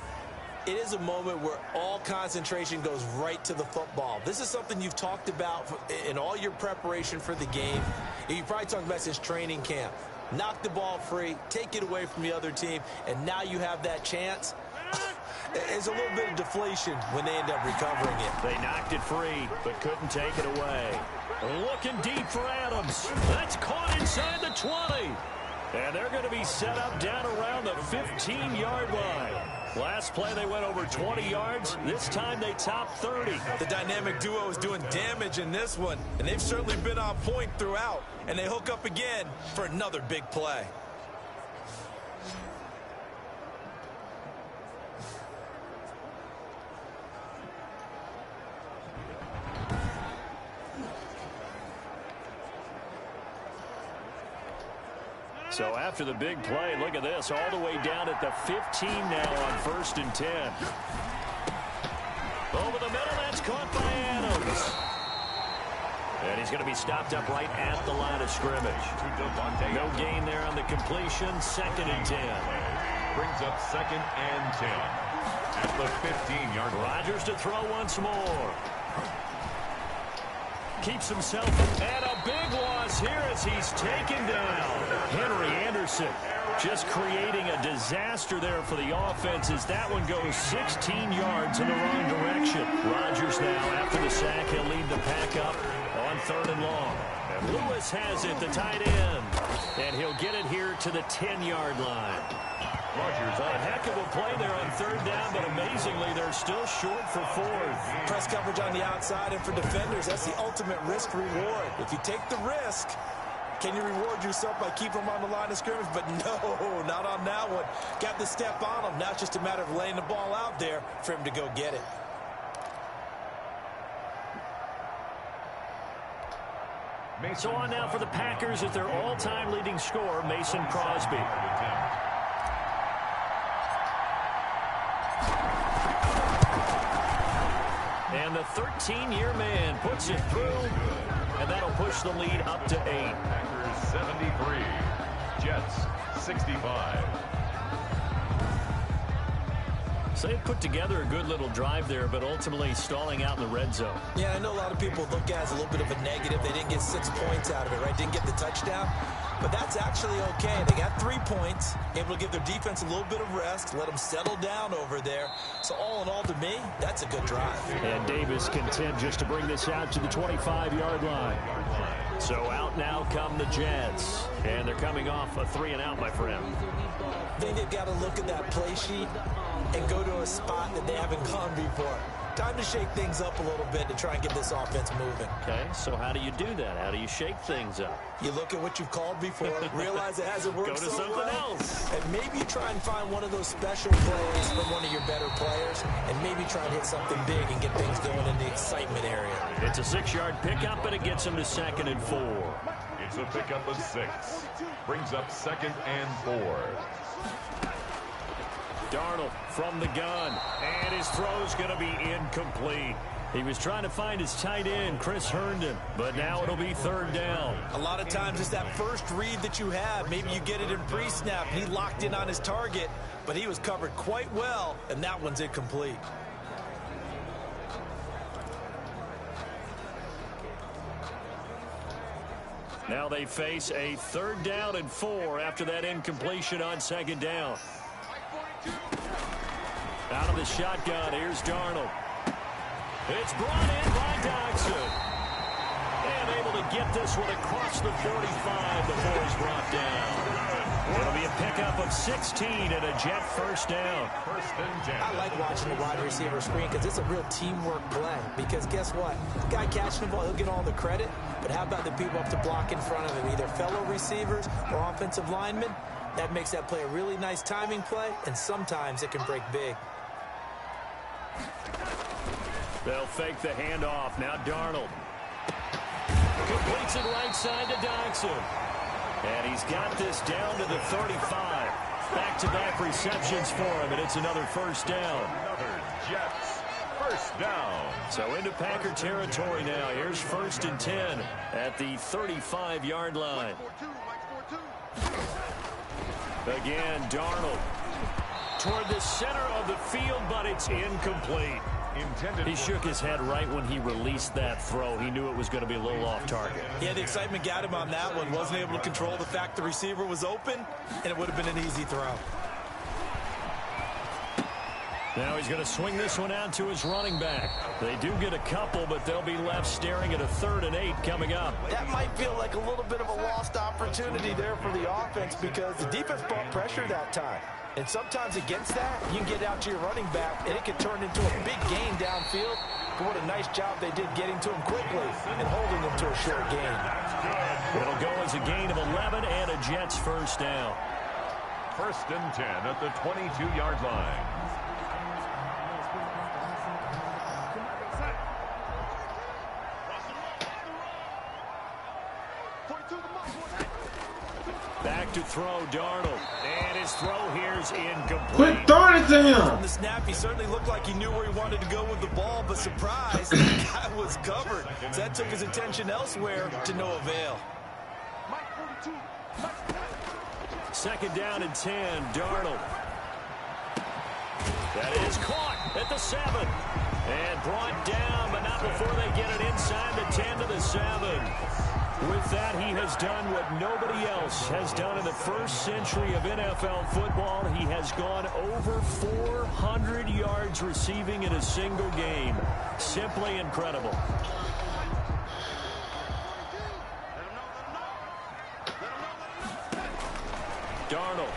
It is a moment where all concentration goes right to the football. This is something you've talked about in all your preparation for the game. You probably talked about since training camp. Knock the ball free, take it away from the other team, and now you have that chance. It's a little bit of deflation when they end up recovering it. They knocked it free, but couldn't take it away. Looking deep for Adams. That's caught inside the 20. And they're going to be set up down around the 15-yard line. Last play, they went over 20 yards. This time, they topped 30. The dynamic duo is doing damage in this one, and they've certainly been on point throughout. And they hook up again for another big play. So after the big play, look at this, all the way down at the 15 now on 1st and 10. Over the middle, that's caught by Adams. And he's going to be stopped up right at the line of scrimmage. No gain there on the completion, 2nd and 10. Brings up 2nd and 10. At the 15-yard line. Rodgers to throw once more. Keeps himself, and a big loss here as he's taken down. Henry Anderson just creating a disaster there for the offense as that one goes 16 yards in the wrong direction. Rodgers now, after the sack, he'll lead the pack up on 3rd and long. And Lewis has it, the tight end. And he'll get it here to the 10-yard line. Rodgers, a heck of a play there on 3rd down, but amazingly, they're still short for 4th. Press coverage on the outside, and for defenders, that's the ultimate risk-reward. If you take the risk, can you reward yourself by keeping them on the line of scrimmage? But no, not on that one. Got the step on him. Now it's just a matter of laying the ball out there for him to go get it. So on now for the Packers as their all-time leading scorer, Mason Crosby. And the 13-year man puts it through, and that'll push the lead up to 8. Packers 73, Jets 65. So they put together a good little drive there, but ultimately stalling out in the red zone. Yeah, I know a lot of people look at it as a little bit of a negative. They didn't get 6 points out of it, right? Didn't get the touchdown. But that's actually okay. They got 3 points, able to give their defense a little bit of rest, let them settle down over there. So all in all, to me, that's a good drive. And Davis content just to bring this out to the 25-yard line. So out now come the Jets. And they're coming off a 3-and-out, my friend. I think they've got to look at that play sheet and go to a spot that they haven't gone before. Time to shake things up a little bit to try and get this offense moving. Okay, so how do you do that? How do you shake things up? You look at what you've called before, realize it hasn't worked Go to so something well, else. and maybe you try and find one of those special plays from one of your better players, and maybe try and hit something big and get things going in the excitement area. It's a 6-yard pickup, and it gets them to 2nd and 4. It's a pickup of 6. Brings up 2nd and 4. Darnold from the gun, and his throw's going to be incomplete. He was trying to find his tight end, Chris Herndon, but now it'll be 3rd down. A lot of times it's that first read that you have. Maybe you get it in pre-snap. He locked in on his target, but he was covered quite well, and that one's incomplete. Now they face a 3rd down and 4 after that incompletion on 2nd down. Out of the shotgun, here's Darnold. It's brought in by Dodson. And able to get this one across the 45 before he's brought down. It'll be a pickup of 16 and a Jet 1st down. I like watching the wide receiver screen because it's a real teamwork play. Because guess what? The guy catching the ball, he'll get all the credit. But how about the people up to block in front of him, either fellow receivers or offensive linemen? That makes that play a really nice timing play, and sometimes it can break big. They'll fake the handoff. Now Darnold. Completes it right side to Dodson. And he's got this down to the 35. Back-to-back receptions for him, and it's another 1st down. Another Jets 1st down. So into Packer territory now. Here's 1st and 10 at the 35-yard line. Again, Darnold toward the center of the field, but it's incomplete. He shook his head right when he released that throw. He knew it was going to be a little off target. Yeah, the excitement got him on that one. Wasn't able to control the fact the receiver was open, and it would have been an easy throw. Now he's going to swing this one out to his running back. They do get a couple, but they'll be left staring at a 3rd and 8 coming up. That might feel like a little bit of a lost opportunity there for the offense because the defense brought pressure that time. And sometimes against that, you can get out to your running back, and it can turn into a big gain downfield. But what a nice job they did getting to him quickly and holding him to a short gain. It'll go as a gain of 11 and a Jets 1st down. 1st and 10 at the 22-yard line. Back to throw, Darnold. And his throw here's incomplete. Quit throwing it to him. From the snap, he certainly looked like he knew where he wanted to go with the ball, but surprise, the guy was covered. So that took his attention elsewhere to no avail. 2nd down and 10, Darnold. That is caught at the 7. And brought down, but not before they get it inside the 10 to the 7. With that, he has done what nobody else has done in the 1st century of NFL football. He has gone over 400 yards receiving in a single game. Simply incredible. Darnold.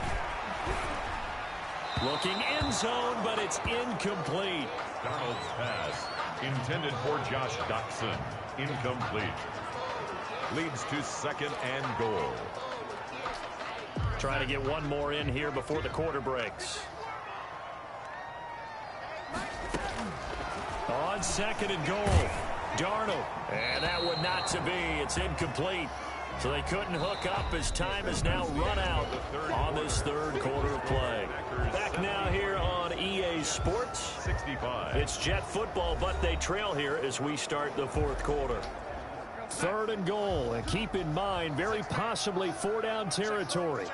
Looking end zone, but it's incomplete. Darnold's pass intended for Josh Doctson. Incomplete. Leads to 2nd and goal. Trying to get one more in here before the quarter breaks. On 2nd and goal, Darnold. And that one not to be. It's incomplete. So they couldn't hook up as time has now run out on this 3rd quarter of play. Back now here on EA Sports. 65. It's Jet football, but they trail here as we start the 4th quarter. 3rd and goal, and keep in mind, very possibly 4-down territory.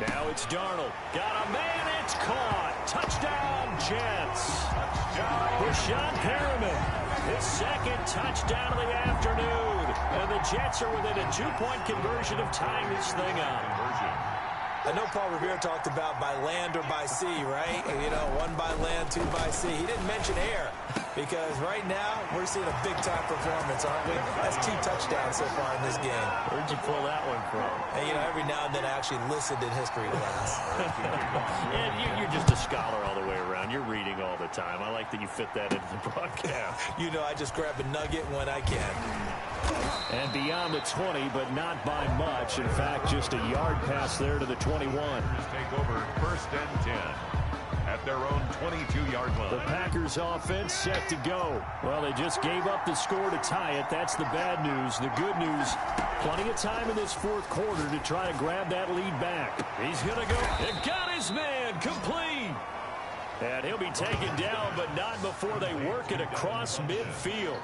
Now it's Darnold. Got a man, it's caught. Touchdown, Jets. Rashad Perriman, his 2nd touchdown of the afternoon. And the Jets are within a 2-point conversion of tying this thing up. I know Paul Revere talked about by land or by sea, right? You know, 1 by land, 2 by sea. He didn't mention air because right now we're seeing a big-time performance, aren't we? That's 2 touchdowns so far in this game. Where'd you pull that one from? And, you know, every now and then I actually listened in history class. And you're just a scholar all the way around. You're reading all the time. I like that you fit that into the broadcast. You know, I just grab a nugget when I can. And beyond the 20, but not by much. In fact, just a yard pass there to the 21. Take over 1st and 10 at their own 22-yard line. The Packers offense set to go. Well, they just gave up the score to tie it. That's the bad news. The good news, plenty of time in this 4th quarter to try to grab that lead back. He's going to go. It got his man complete. And he'll be taken down, but not before they work it across midfield.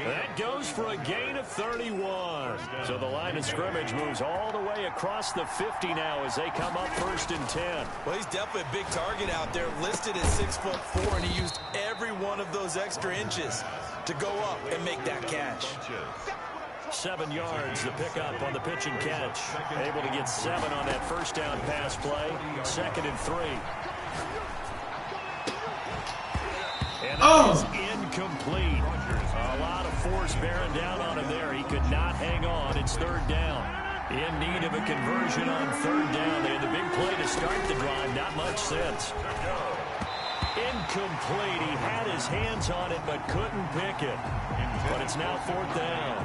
That goes for a gain of 31. So the line of scrimmage moves all the way across the 50 now as they come up 1st and 10. Well, he's definitely a big target out there, listed at 6'4", and he used every one of those extra inches to go up and make that catch. 7 yards the pickup on the pitch and catch. Able to get 7 on that first down pass play. 2nd and 3. And that is incomplete. A lot of force bearing down on him there. He could not hang on. It's 3rd down. In need of a conversion on 3rd down. They had the big play to start the drive. Not much sense. Incomplete. He had his hands on it but couldn't pick it. But it's now 4th down.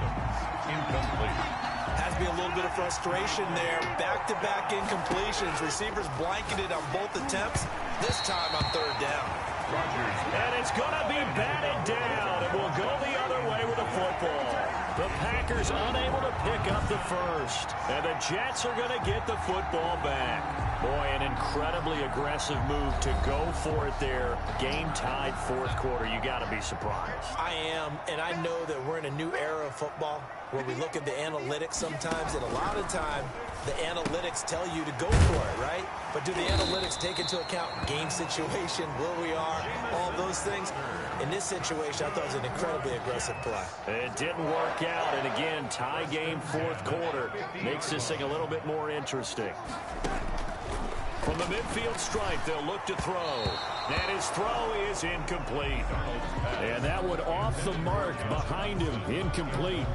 Incomplete. Has to be a little bit of frustration there. Back-to-back incompletions. Receivers blanketed on both attempts. This time on 3rd down. And it's going to be batted down. It will go the other way with the football. The Packers unable to pick up the first. And the Jets are going to get the football back. Boy, an incredibly aggressive move to go for it there. Game tied 4th quarter. You got to be surprised. I am, and I know that we're in a new era of football where we look at the analytics sometimes, and a lot of time the analytics tell you to go for it, right? But do the analytics take into account game situation, where we are, all those things? In this situation, I thought it was an incredibly aggressive play. It didn't work out, and again, tie game 4th quarter. Makes this thing a little bit more interesting. From the midfield stripe, they'll look to throw. And his throw is incomplete. And that one off the mark behind him. Incomplete.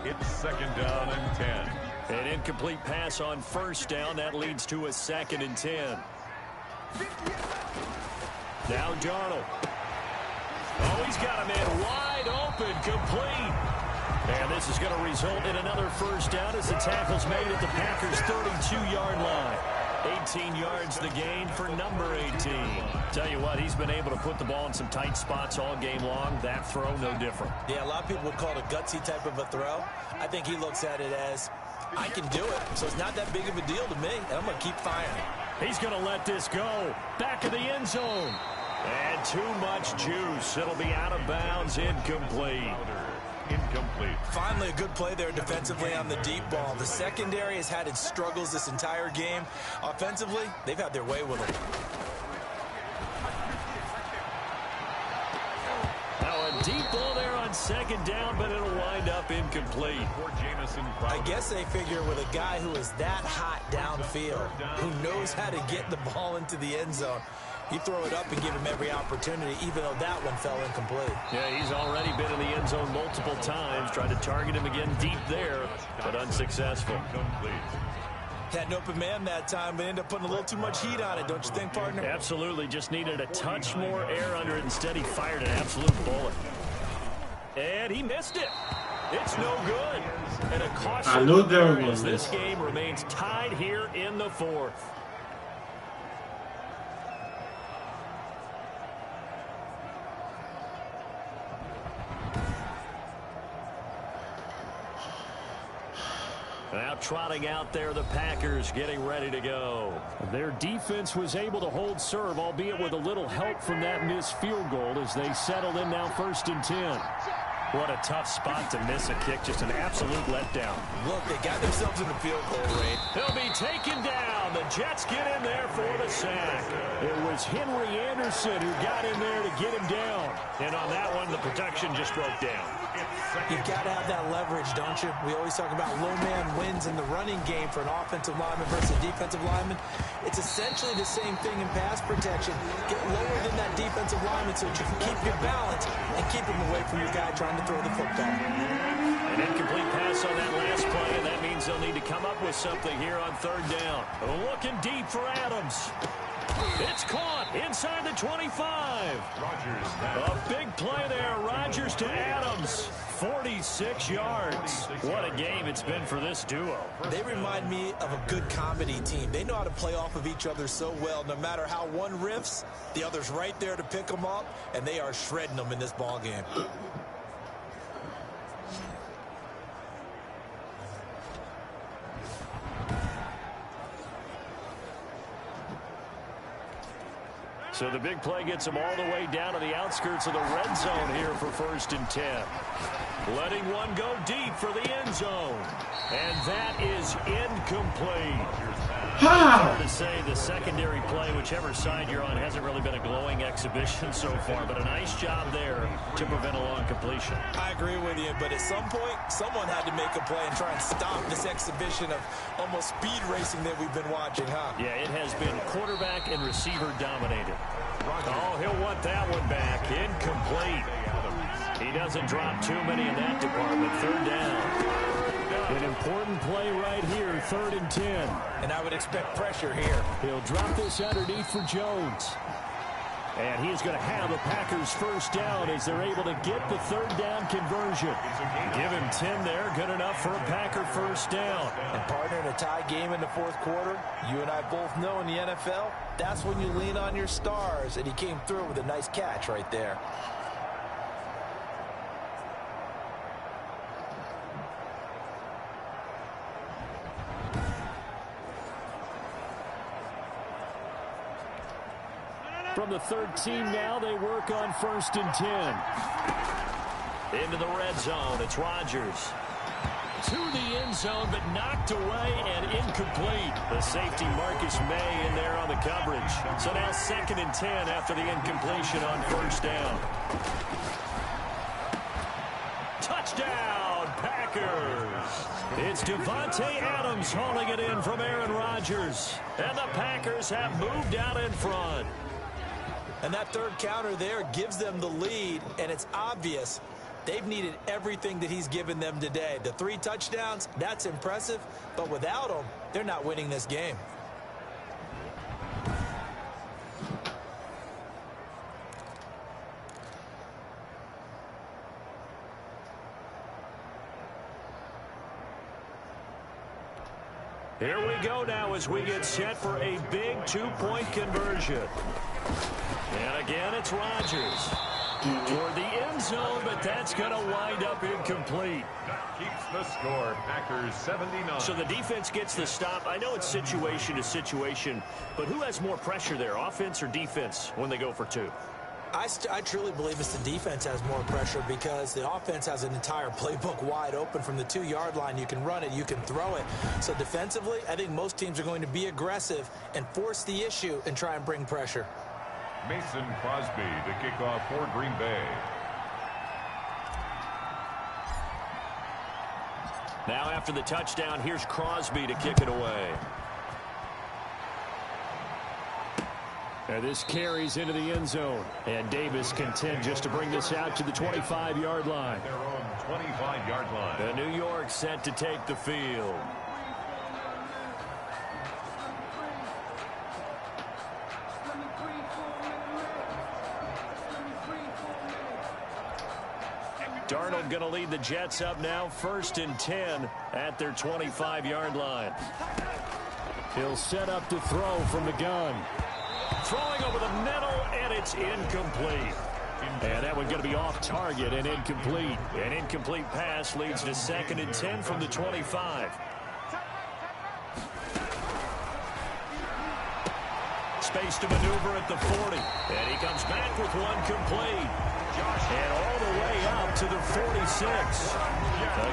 It's 2nd down and 10. An incomplete pass on 1st down. That leads to a 2nd and 10. Now Darnold. Oh, he's got a man wide open, complete. And this is going to result in another 1st down as the tackle's made at the Packers' 32-yard line. 18 yards the gain for number 18. Tell you what, he's been able to put the ball in some tight spots all game long. That throw, no different. Yeah, a lot of people would call it a gutsy type of a throw. I think he looks at it as, I can do it, so it's not that big of a deal to me, and I'm going to keep firing. He's going to let this go. Back of the end zone. And too much juice. It'll be out of bounds, incomplete. Incomplete. Finally, a good play there defensively on the deep ball. The secondary has had its struggles this entire game. Offensively, they've had their way with it. Now a deep ball there on 2nd down, but it'll wind up incomplete. I guess they figure with a guy who is that hot downfield, who knows how to get the ball into the end zone, you throw it up and give him every opportunity, even though that one fell incomplete. Yeah, he's already been in the end zone multiple times, tried to target him again deep there, but unsuccessful. Had an open man that time, but ended up putting a little too much heat on it, don't you think, partner? Absolutely, just needed a touch more air under it. Instead, he fired an absolute bullet. And he missed it. It's no good. And a caution. I knew there was this game remains tied here in the 4th. Now trotting out there, the Packers getting ready to go. Their defense was able to hold serve, albeit with a little help from that missed field goal as they settled in now 1st and 10. What a tough spot to miss a kick. Just an absolute letdown. Look, they got themselves in the field goal range. They'll be taken down. The Jets get in there for the sack. It was Henry Anderson who got in there to get him down. And on that one, the protection just broke down. You've got to have that leverage, don't you? We always talk about low man wins in the running game for an offensive lineman versus defensive lineman. It's essentially the same thing in pass protection. Get lower than that defensive lineman so that you can keep your balance and keep him away from your guy trying to throw the football. An incomplete pass on that last play, and that means they'll need to come up with something here on 3rd down. Looking deep for Adams. It's caught inside the 25. A big play there. Rodgers to Adams. 46 yards. What a game it's been for this duo. They remind me of a good comedy team. They know how to play off of each other so well. No matter how one riffs, the other's right there to pick them up, and they are shredding them in this ball game. So the big play gets them all the way down to the outskirts of the red zone here for 1st and 10. Letting one go deep for the end zone. And that is incomplete. Hard to say the secondary play, whichever side you're on, hasn't really been a glowing exhibition so far, but a nice job there to prevent a long completion. I agree with you, but at some point, someone had to make a play and try and stop this exhibition of almost speed racing that we've been watching, huh? Yeah, it has been quarterback and receiver dominated. Oh, he'll want that one back. Incomplete. He doesn't drop too many in that department. 3rd down. An important play right here, 3rd and 10. And I would expect pressure here. He'll drop this underneath for Jones. And he's going to have the Packers 1st down as they're able to get the 3rd down conversion. Give him 10 there. Good enough for a Packer 1st down. And partner, in a tie game in the 4th quarter, you and I both know in the NFL, that's when you lean on your stars. And he came through with a nice catch right there. From the 13 now, they work on 1st and 10. Into the red zone, it's Rodgers. To the end zone, but knocked away and incomplete. The safety Marcus May in there on the coverage. So now 2nd and 10 after the incompletion on 1st down. Touchdown, Packers! It's Devontae Adams hauling it in from Aaron Rodgers. And the Packers have moved out in front. And that 3rd counter there gives them the lead, and it's obvious they've needed everything that he's given them today. The 3 touchdowns, that's impressive, but without him, they're not winning this game. Here we go now as we get set for a big 2-point conversion. And again, it's Rodgers. Toward the end zone, but that's going to wind up incomplete. That keeps the score. Packers 79. So the defense gets the stop. I know it's situation to situation, but who has more pressure there, offense or defense, when they go for 2? I truly believe it's the defense has more pressure because the offense has an entire playbook wide open from the 2-yard line. You can run it, you can throw it. So defensively, I think most teams are going to be aggressive and force the issue and try and bring pressure. Mason Crosby to kick off for Green Bay. Now after the touchdown, here's Crosby to kick it away. And this carries into the end zone. And Davis content just to bring this out to the 25-yard line. Their own 25-yard line. And New York set to take the field. Darnold going to lead the Jets up now, 1st and 10 at their 25-yard line. He'll set up to throw from the gun. Throwing over the middle, and it's incomplete. And that one going to be off target and incomplete. An incomplete pass leads to 2nd and 10 from the 25. Space to maneuver at the 40. And he comes back with one complete. And all the way out to the 46. A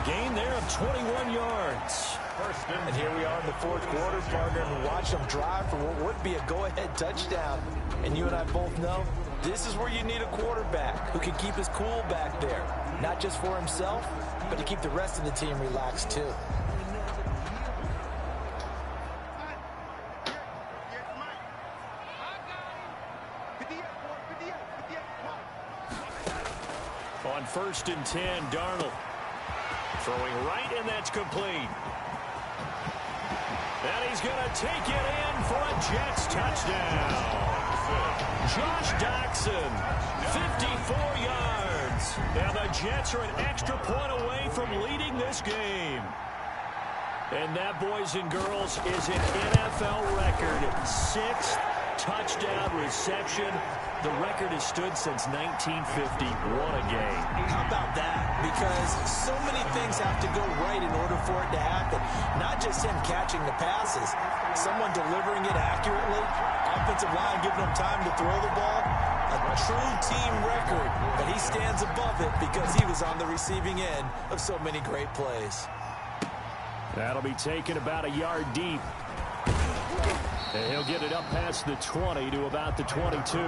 gain there of 21 yards. And here we are in the 4th quarter, partner, and watch them drive for what would be a go-ahead touchdown. And you and I both know this is where you need a quarterback who can keep his cool back there. Not just for himself, but to keep the rest of the team relaxed too. On 1st and 10, Darnold throwing right, and that's complete. And he's going to take it in for a Jets touchdown. Josh Doxson, 54 yards. Now the Jets are an extra point away from leading this game. And that, boys and girls, is an NFL record 6th touchdown reception. The record has stood since 1950. What a game. How about that? Because so many things have to go right in order for it to happen. Not just him catching the passes. Someone delivering it accurately, offensive line giving him time to throw the ball. A true team record, but he stands above it because he was on the receiving end of so many great plays. That'll be taken about a yard deep. And he'll get it up past the 20 to about the 22. The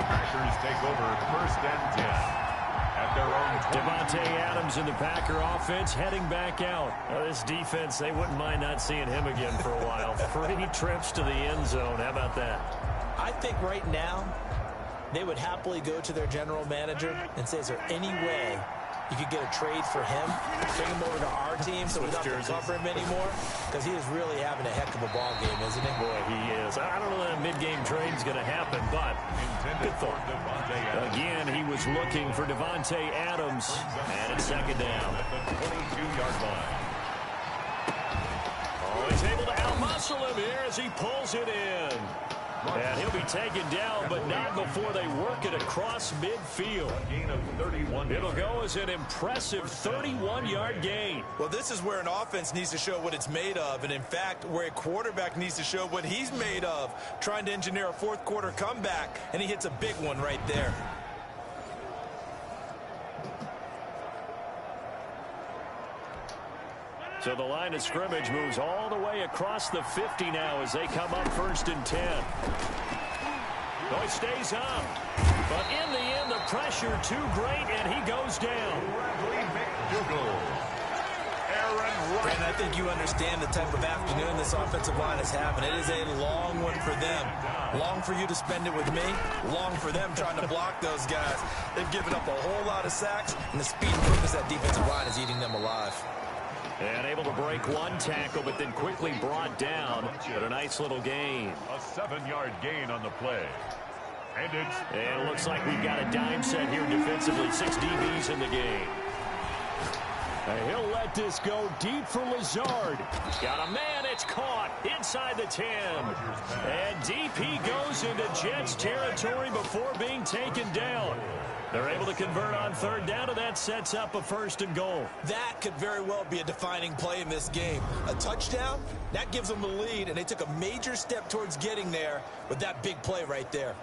Packers take over 1st and 10 at their own 20. Davante Adams in the Packer offense heading back out. This defense, they wouldn't mind not seeing him again for a while. 3 trips to the end zone. How about that? I think right now they would happily go to their general manager and say, is there any way you could get a trade for him, bring him over to our team so we don't have to cover him anymore? Because he is really having a heck of a ball game, isn't he? Boy, he is. I don't know that a mid-game trade is going to happen, but good thought. Again, he was looking for Davante Adams, and it's 2nd down. At the 22-yard line. Oh, he's able to outmuscle him here as he pulls it in. And he'll be taken down, but not before they work it across midfield. A gain of 31. It'll go as an impressive 31-yard gain. Well, this is where an offense needs to show what it's made of, and in fact, where a quarterback needs to show what he's made of, trying to engineer a 4th quarter comeback, and he hits a big one right there. So the line of scrimmage moves all the way across the 50 now as they come up 1st and 10. Oh, he stays up. But in the end, the pressure too great, and he goes down. And I think you understand the type of afternoon this offensive line is having. It is a long one for them. Long for you to spend it with me. Long for them trying to block those guys. They've given up a whole lot of sacks, and the speed and quickness that defensive line is eating them alive. And able to break one tackle, but then quickly brought down. But a nice little gain. A 7-yard gain on the play. And it looks like we've got a dime set here defensively. 6 DBs in the game. And he'll let this go deep for Lazard. Got a man, it's caught inside the 10. And DP goes into Jets territory before being taken down. They're able to convert on 3rd down, and that sets up a 1st and goal. That could very well be a defining play in this game. A touchdown, that gives them the lead, and they took a major step towards getting there with that big play right there.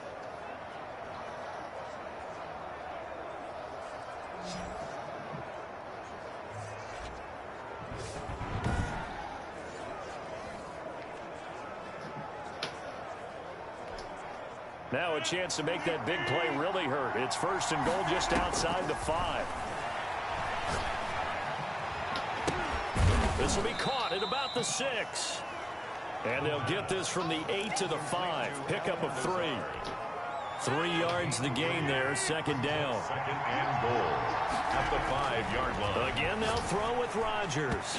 Now a chance to make that big play really hurt. It's 1st and goal just outside the 5. This will be caught at about the 6. And they'll get this from the 8 to the 5. Pickup of 3. 3 yards the gain there, 2nd down. 2nd and goal at the 5-yard line. Again, they'll throw with Rodgers.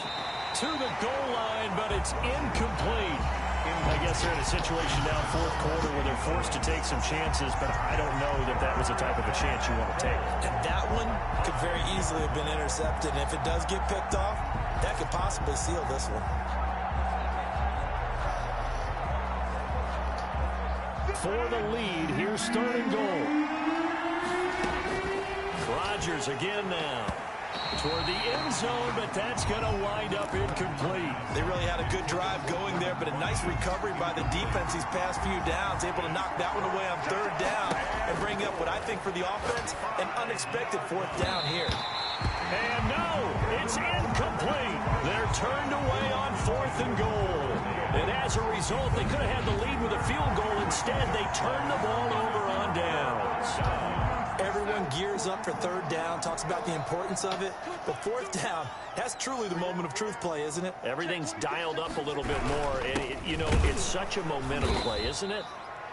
To the goal line, but it's incomplete. I guess they're in a situation now, 4th quarter, where they're forced to take some chances, but I don't know that that was the type of a chance you want to take. And that one could very easily have been intercepted, and if it does get picked off, that could possibly seal this one. For the lead, here's 3rd and goal. Rodgers again now. Toward the end zone, but that's going to wind up incomplete. They really had a good drive going there, but a nice recovery by the defense these past few downs, able to knock that one away on 3rd down and bring up what I think for the offense, an unexpected 4th down here. And no, it's incomplete. They're turned away on 4th and goal. And as a result, they could have had the lead with a field goal. Instead, they turned the ball over on downs. Everyone gears up for 3rd down, talks about the importance of it. But 4th down, that's truly the moment of truth play, isn't it? Everything's dialed up a little bit more. And you know, it's such a momentum play, isn't it?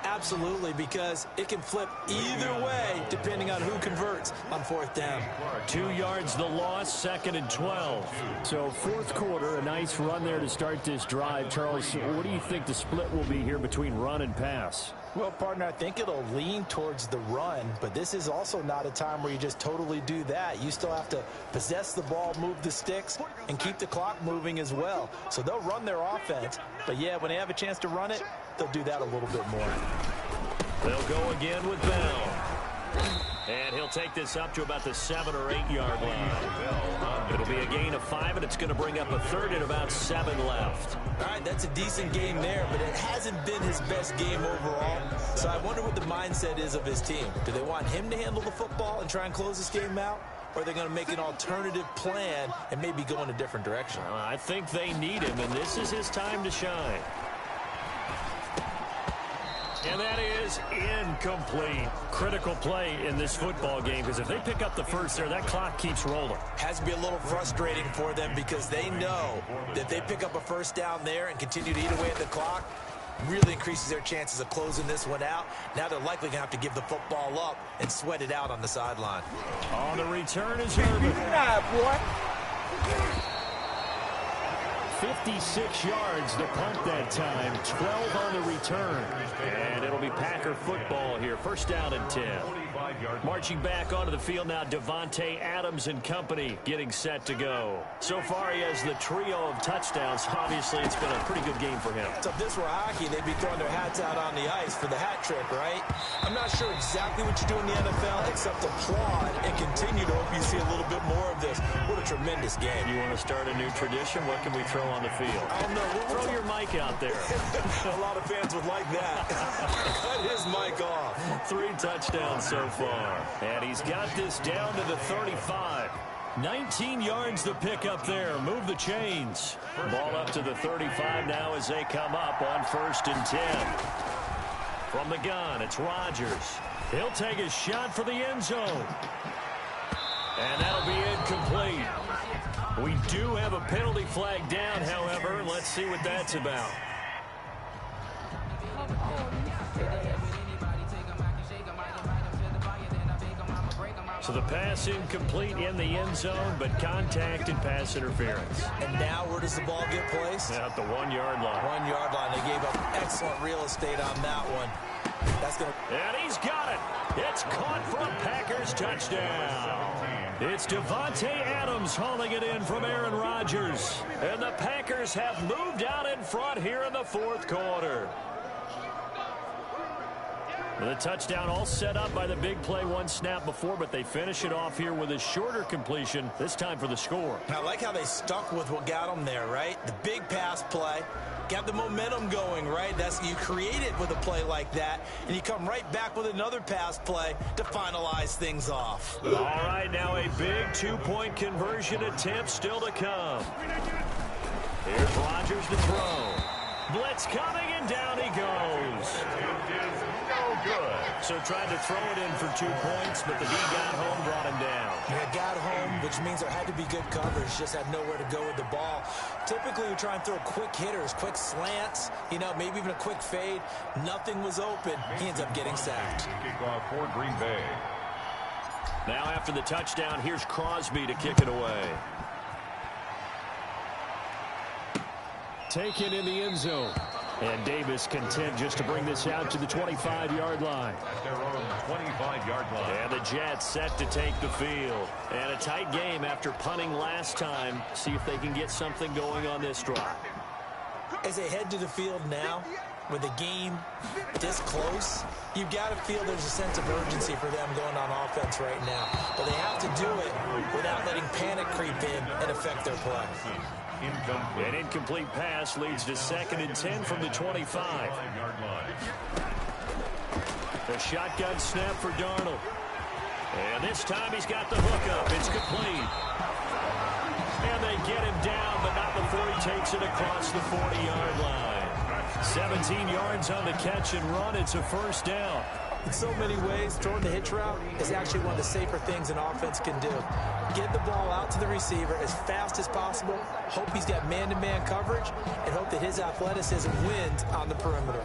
Absolutely, because it can flip either way depending on who converts on 4th down. 2 yards the loss, 2nd and 12. So 4th quarter, a nice run there to start this drive. Charles, what do you think the split will be here between run and pass? Well, partner, I think it'll lean towards the run, but this is also not a time where you just totally do that. You still have to possess the ball, move the sticks, and keep the clock moving as well. So they'll run their offense, but yeah, when they have a chance to run it, they'll do that a little bit more. They'll go again with Bell. And he'll take this up to about the 7 or 8 yard line. It'll be a gain of 5, and it's going to bring up a third and about 7 left. All right, that's a decent game there, but it hasn't been his best game overall. So I wonder what the mindset is of his team. Do they want him to handle the football and try and close this game out? Or are they going to make an alternative plan and maybe go in a different direction? I think they need him, and this is his time to shine. And that is incomplete. Critical play in this football game, because if they pick up the first there, that clock keeps rolling. Has to be a little frustrating for them because they know that if they pick up a first down there and continue to eat away at the clock, really increases their chances of closing this one out. Now they're likely going to have to give the football up and sweat it out on the sideline. On the return is Irvin. 56 yards the punt that time, 12 on the return. And it'll be Packer football here, first down and 10. Marching back onto the field now, Davante Adams and company getting set to go. So far he has the trio of touchdowns. Obviously it's been a pretty good game for him. So if this were hockey, they'd be throwing their hats out on the ice for the hat trick, right? I'm not sure exactly what you do in the NFL except applaud and continue to hope you see a little bit more of this. What a tremendous game. You want to start a new tradition? What can we throw on the field? I don't know. Throw your mic out there. A lot of fans would like that. Cut his mic off. 3 touchdowns so far. And he's got this down to the 35. 19 yards to pick up there. Move the chains. Ball up to the 35 now as they come up on 1st and 10. From the gun, it's Rodgers. He'll take a shot for the end zone. And that'll be incomplete. We do have a penalty flag down, however. Let's see what that's about. So the pass incomplete in the end zone, but contact and pass interference. And now where does the ball get placed? At the 1 yard line. 1 yard line. They gave up excellent real estate on that one. That's gonna... And he's got it. It's caught for a Packers touchdown. It's Davante Adams hauling it in from Aaron Rodgers. And the Packers have moved out in front here in the 4th quarter. The touchdown all set up by the big play 1 snap before, but they finish it off here with a shorter completion, this time for the score. I like how they stuck with what got them there, right? The big pass play. Got the momentum going, right? That's you create it with a play like that, and you come right back with another pass play to finalize things off. All right, now a big 2-point conversion attempt still to come. Here's Rodgers to throw. Blitz coming, and down he goes. Good. So tried to throw it in for 2 points, but the D got home, brought him down. Yeah, got home, which means there had to be good coverage. Just had nowhere to go with the ball. Typically, we try and throw quick hitters, quick slants, maybe even a quick fade. Nothing was open. He ends up getting sacked. Kickoff for Green Bay. Now after the touchdown, here's Crosby to kick it away. Taken in the end zone. And Davis content just to bring this out to the 25-yard line. At their own 25-yard line. And the Jets set to take the field. And a tight game after punting last time. See if they can get something going on this drive. As they head to the field now, with the game this close, you've got to feel there's a sense of urgency for them going on offense right now. But they have to do it without letting panic creep in and affect their play. An incomplete pass leads to 2nd and 10 from the 25. The shotgun snap for Darnold. And this time he's got the hook up. It's complete. And they get him down, but not before he takes it across the 40-yard line. 17 yards on the catch and run. It's a first down. In so many ways, throwing the hitch route is actually one of the safer things an offense can do. Get the ball out to the receiver as fast as possible, hope he's got man-to-man coverage, and hope that his athleticism wins on the perimeter.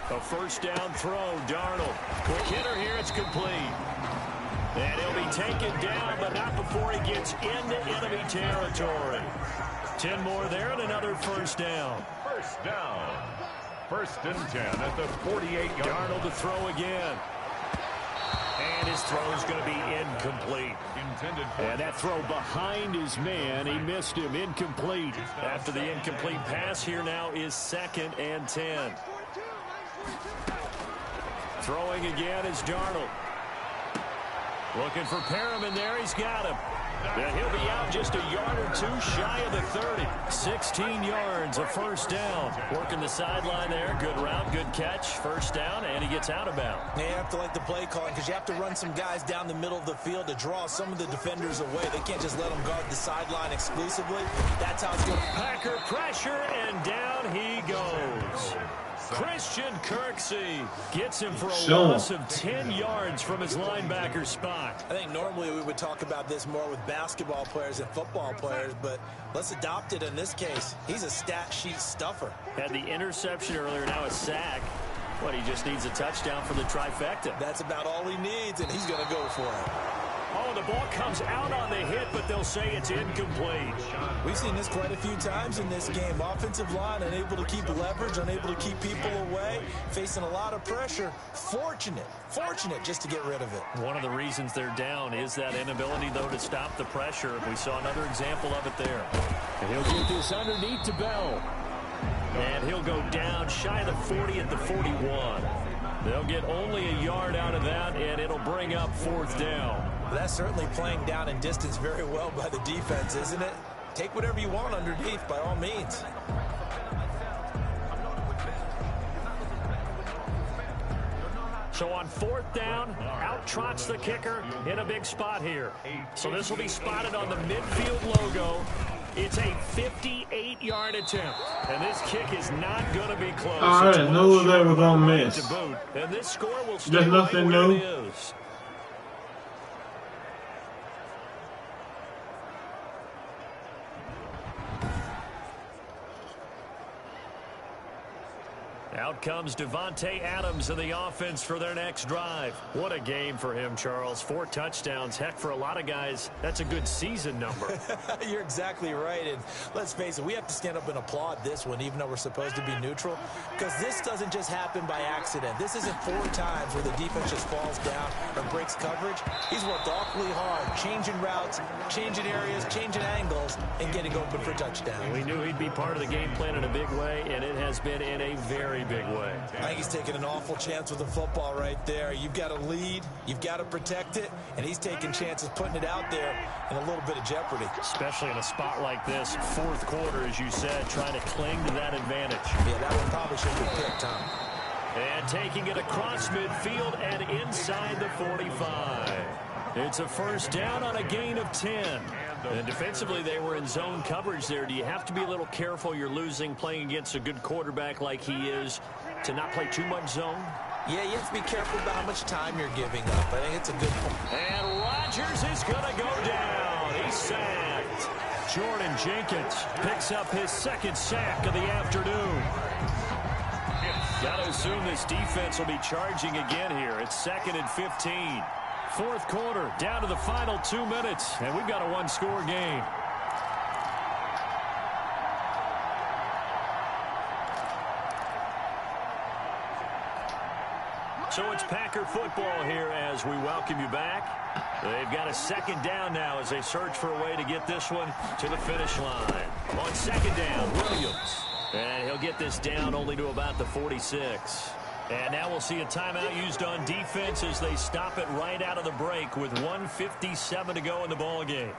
A first down throw, Darnold. Quick hitter here, it's complete. And he'll be taken down, but not before he gets into enemy territory. 10 more there and another first down. First down. 1st and 10 at the 48-yard line. Darnold to throw again. And his throw is going to be incomplete. And that throw behind his man, he missed him. Incomplete. After the incomplete pass, here now is 2nd and 10. Throwing again is Darnold. Looking for Perriman there. He's got him. And he'll be out just a yard or two shy of the 30. 16 yards, a first down. Working the sideline there. Good route, good catch. First down, and he gets out of bounds. Yeah, you have to like the play calling because you have to run some guys down the middle of the field to draw some of the defenders away. They can't just let them guard the sideline exclusively. That's how it's going. Packer pressure, and down he goes. Christian Kirksey gets him for a loss of 10 yards from his linebacker spot. I think normally we would talk about this more with basketball players and football players, but let's adopt it in this case. He's a stat sheet stuffer. Had the interception earlier, now a sack. But he just needs a touchdown for the trifecta. That's about all he needs, and he's going to go for it. Oh, the ball comes out on the hit, but they'll say it's incomplete. We've seen this quite a few times in this game. Offensive line unable to keep leverage, unable to keep people away, facing a lot of pressure. Fortunate just to get rid of it. One of the reasons they're down is that inability, though, to stop the pressure. We saw another example of it there. And he'll get this underneath to Bell. And he'll go down shy of the 40 at the 41. They'll get only a yard out of that, and it'll bring up 4th down. That's certainly playing down in distance very well by the defense, isn't it? Take whatever you want underneath, by all means. So on 4th down, out trots the kicker in a big spot here. So this will be spotted on the midfield logo. It's a 58-yard attempt, and this kick is not going to be close. I didn't know they were going to miss. And this score will stay There's right nothing where new. it is. Out comes Devontae Adams in the offense for their next drive. What a game for him, Charles. 4 touchdowns. Heck, for a lot of guys, that's a good season number. You're exactly right. And let's face it, we have to stand up and applaud this one, even though we're supposed to be neutral, because this doesn't just happen by accident. This isn't 4 times where the defense just falls down or breaks coverage. He's worked awfully hard, changing routes, changing areas, changing angles, and getting open for touchdown. We knew he'd be part of the game plan in a big way, and it has been in a very big way. I think he's taking an awful chance with the football right there. You've got to lead, you've got to protect it, and he's taking chances putting it out there in a little bit of jeopardy. Especially in a spot like this, 4th quarter, as you said, trying to cling to that advantage. Yeah, that one probably should be picked, Tom. And taking it across midfield and inside the 45. It's a first down on a gain of 10. And defensively, they were in zone coverage there. Do you have to be a little careful? You're losing playing against a good quarterback like he is to not play too much zone? Yeah, you have to be careful about how much time you're giving up. I think it's a good point. And Rodgers is going to go down. He's sacked. Jordan Jenkins picks up his 2nd sack of the afternoon. Got to assume this defense will be charging again here. It's 2nd and 15. 4th quarter, down to the final 2 minutes, and we've got a 1-score game. So it's Packer football here as we welcome you back. They've got a 2nd down now as they search for a way to get this one to the finish line. On 2nd down, Williams. And he'll get this down only to about the 46. And now we'll see a timeout used on defense as they stop it right out of the break with 1:57 to go in the ball game.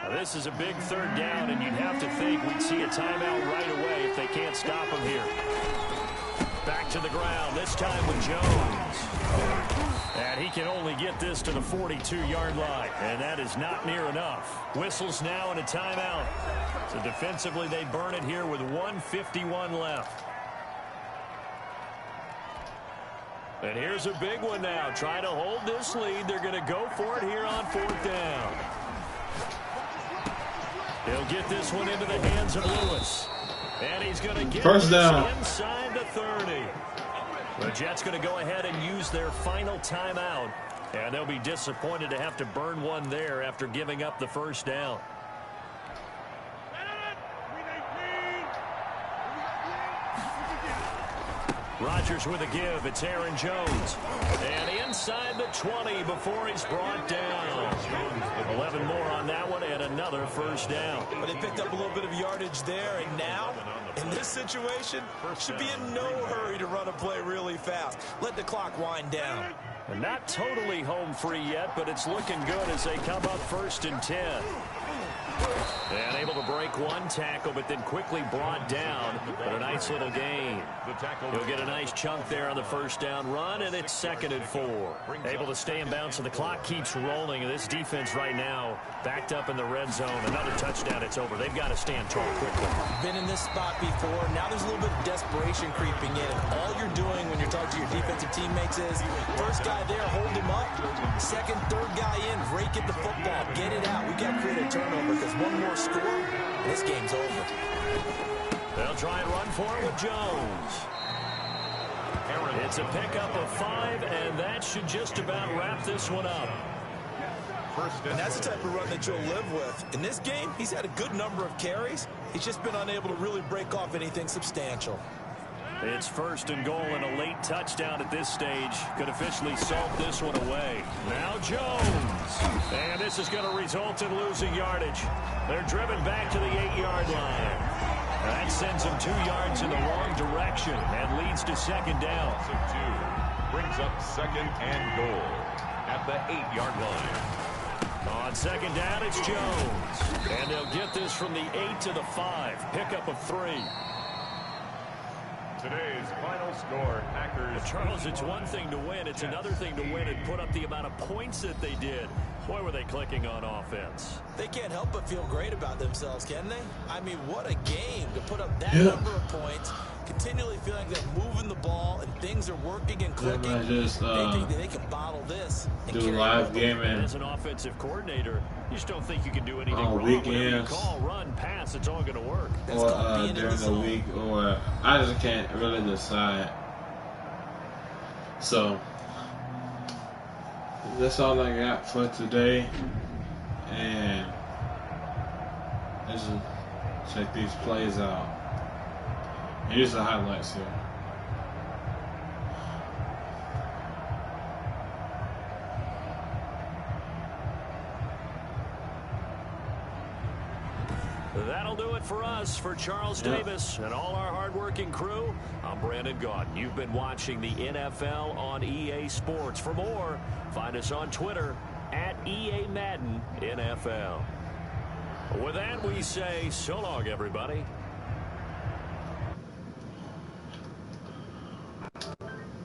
Now this is a big 3rd down, and you'd have to think we'd see a timeout right away if they can't stop him here. Back to the ground, this time with Jones. And he can only get this to the 42-yard line, and that is not near enough. Whistles now and a timeout. So defensively, they burn it here with 1:51 left. And here's a big one now. Trying to hold this lead. They're going to go for it here on 4th down. He'll get this one into the hands of Lewis. And he's going to get first down inside the 30. The Jets going to go ahead and use their final timeout. And they'll be disappointed to have to burn one there after giving up the first down. Rodgers with a give. It's Aaron Jones. And inside the 20 before he's brought down. 11 more on that one and another first down. But they picked up a little bit of yardage there, and now, in this situation, should be in no hurry to run a play really fast. Let the clock wind down. And not totally home free yet, but it's looking good as they come up 1st and 10. And able to break one tackle, but then quickly brought down. But a nice little gain. He'll get a nice chunk there on the first down run, and it's 2nd and 4. Able to stay in bounds, so the clock keeps rolling. And this defense right now backed up in the red zone. Another touchdown, it's over. They've got to stand tall quickly. Been in this spot before. Now there's a little bit of desperation creeping in. And all you're doing when you're talking to your defensive teammates is, first guy there, hold him up. Second, third guy in, rake at the football. Get it out. We got to create a turnover because one more score, and this game's over. They'll try and run for it with Jones. It's a pickup of 5, and that should just about wrap this one up. And that's the type of run that you'll live with. In this game, he's had a good number of carries. He's just been unable to really break off anything substantial. It's 1st and goal, and a late touchdown at this stage could officially salt this one away. Now Jones. And this is going to result in losing yardage. They're driven back to the 8-yard line. That sends them 2 yards in the wrong direction and leads to 2nd down. So 2 brings up 2nd and goal at the 8-yard line. On 2nd down, it's Jones. And they'll get this from the 8 to the 5. Pickup of 3. Today's final score, Packers. Charles, it's one thing to win. It's another thing to win and put up the amount of points that they did. Boy, were they clicking on offense. They can't help but feel great about themselves, can they? I mean, what a game to put up that number of points, continually feeling like they're moving the ball and things are working and clicking. I just, they think that they can bottle this and do live gaming. As an offensive coordinator, you just don't think you can do anything wrong. Weekends. Whenever you call, run, pass, it's all going to work. Or during the week, or I just can't really decide. So that's all I got for today, and let's just check these plays out. Here's the highlights here. That'll do it for us. For Charles Davis and all our hardworking crew, I'm Brandon Gaudin. You've been watching the NFL on EA Sports. For more, find us on Twitter at EA Madden NFL. With that, we say so long, everybody.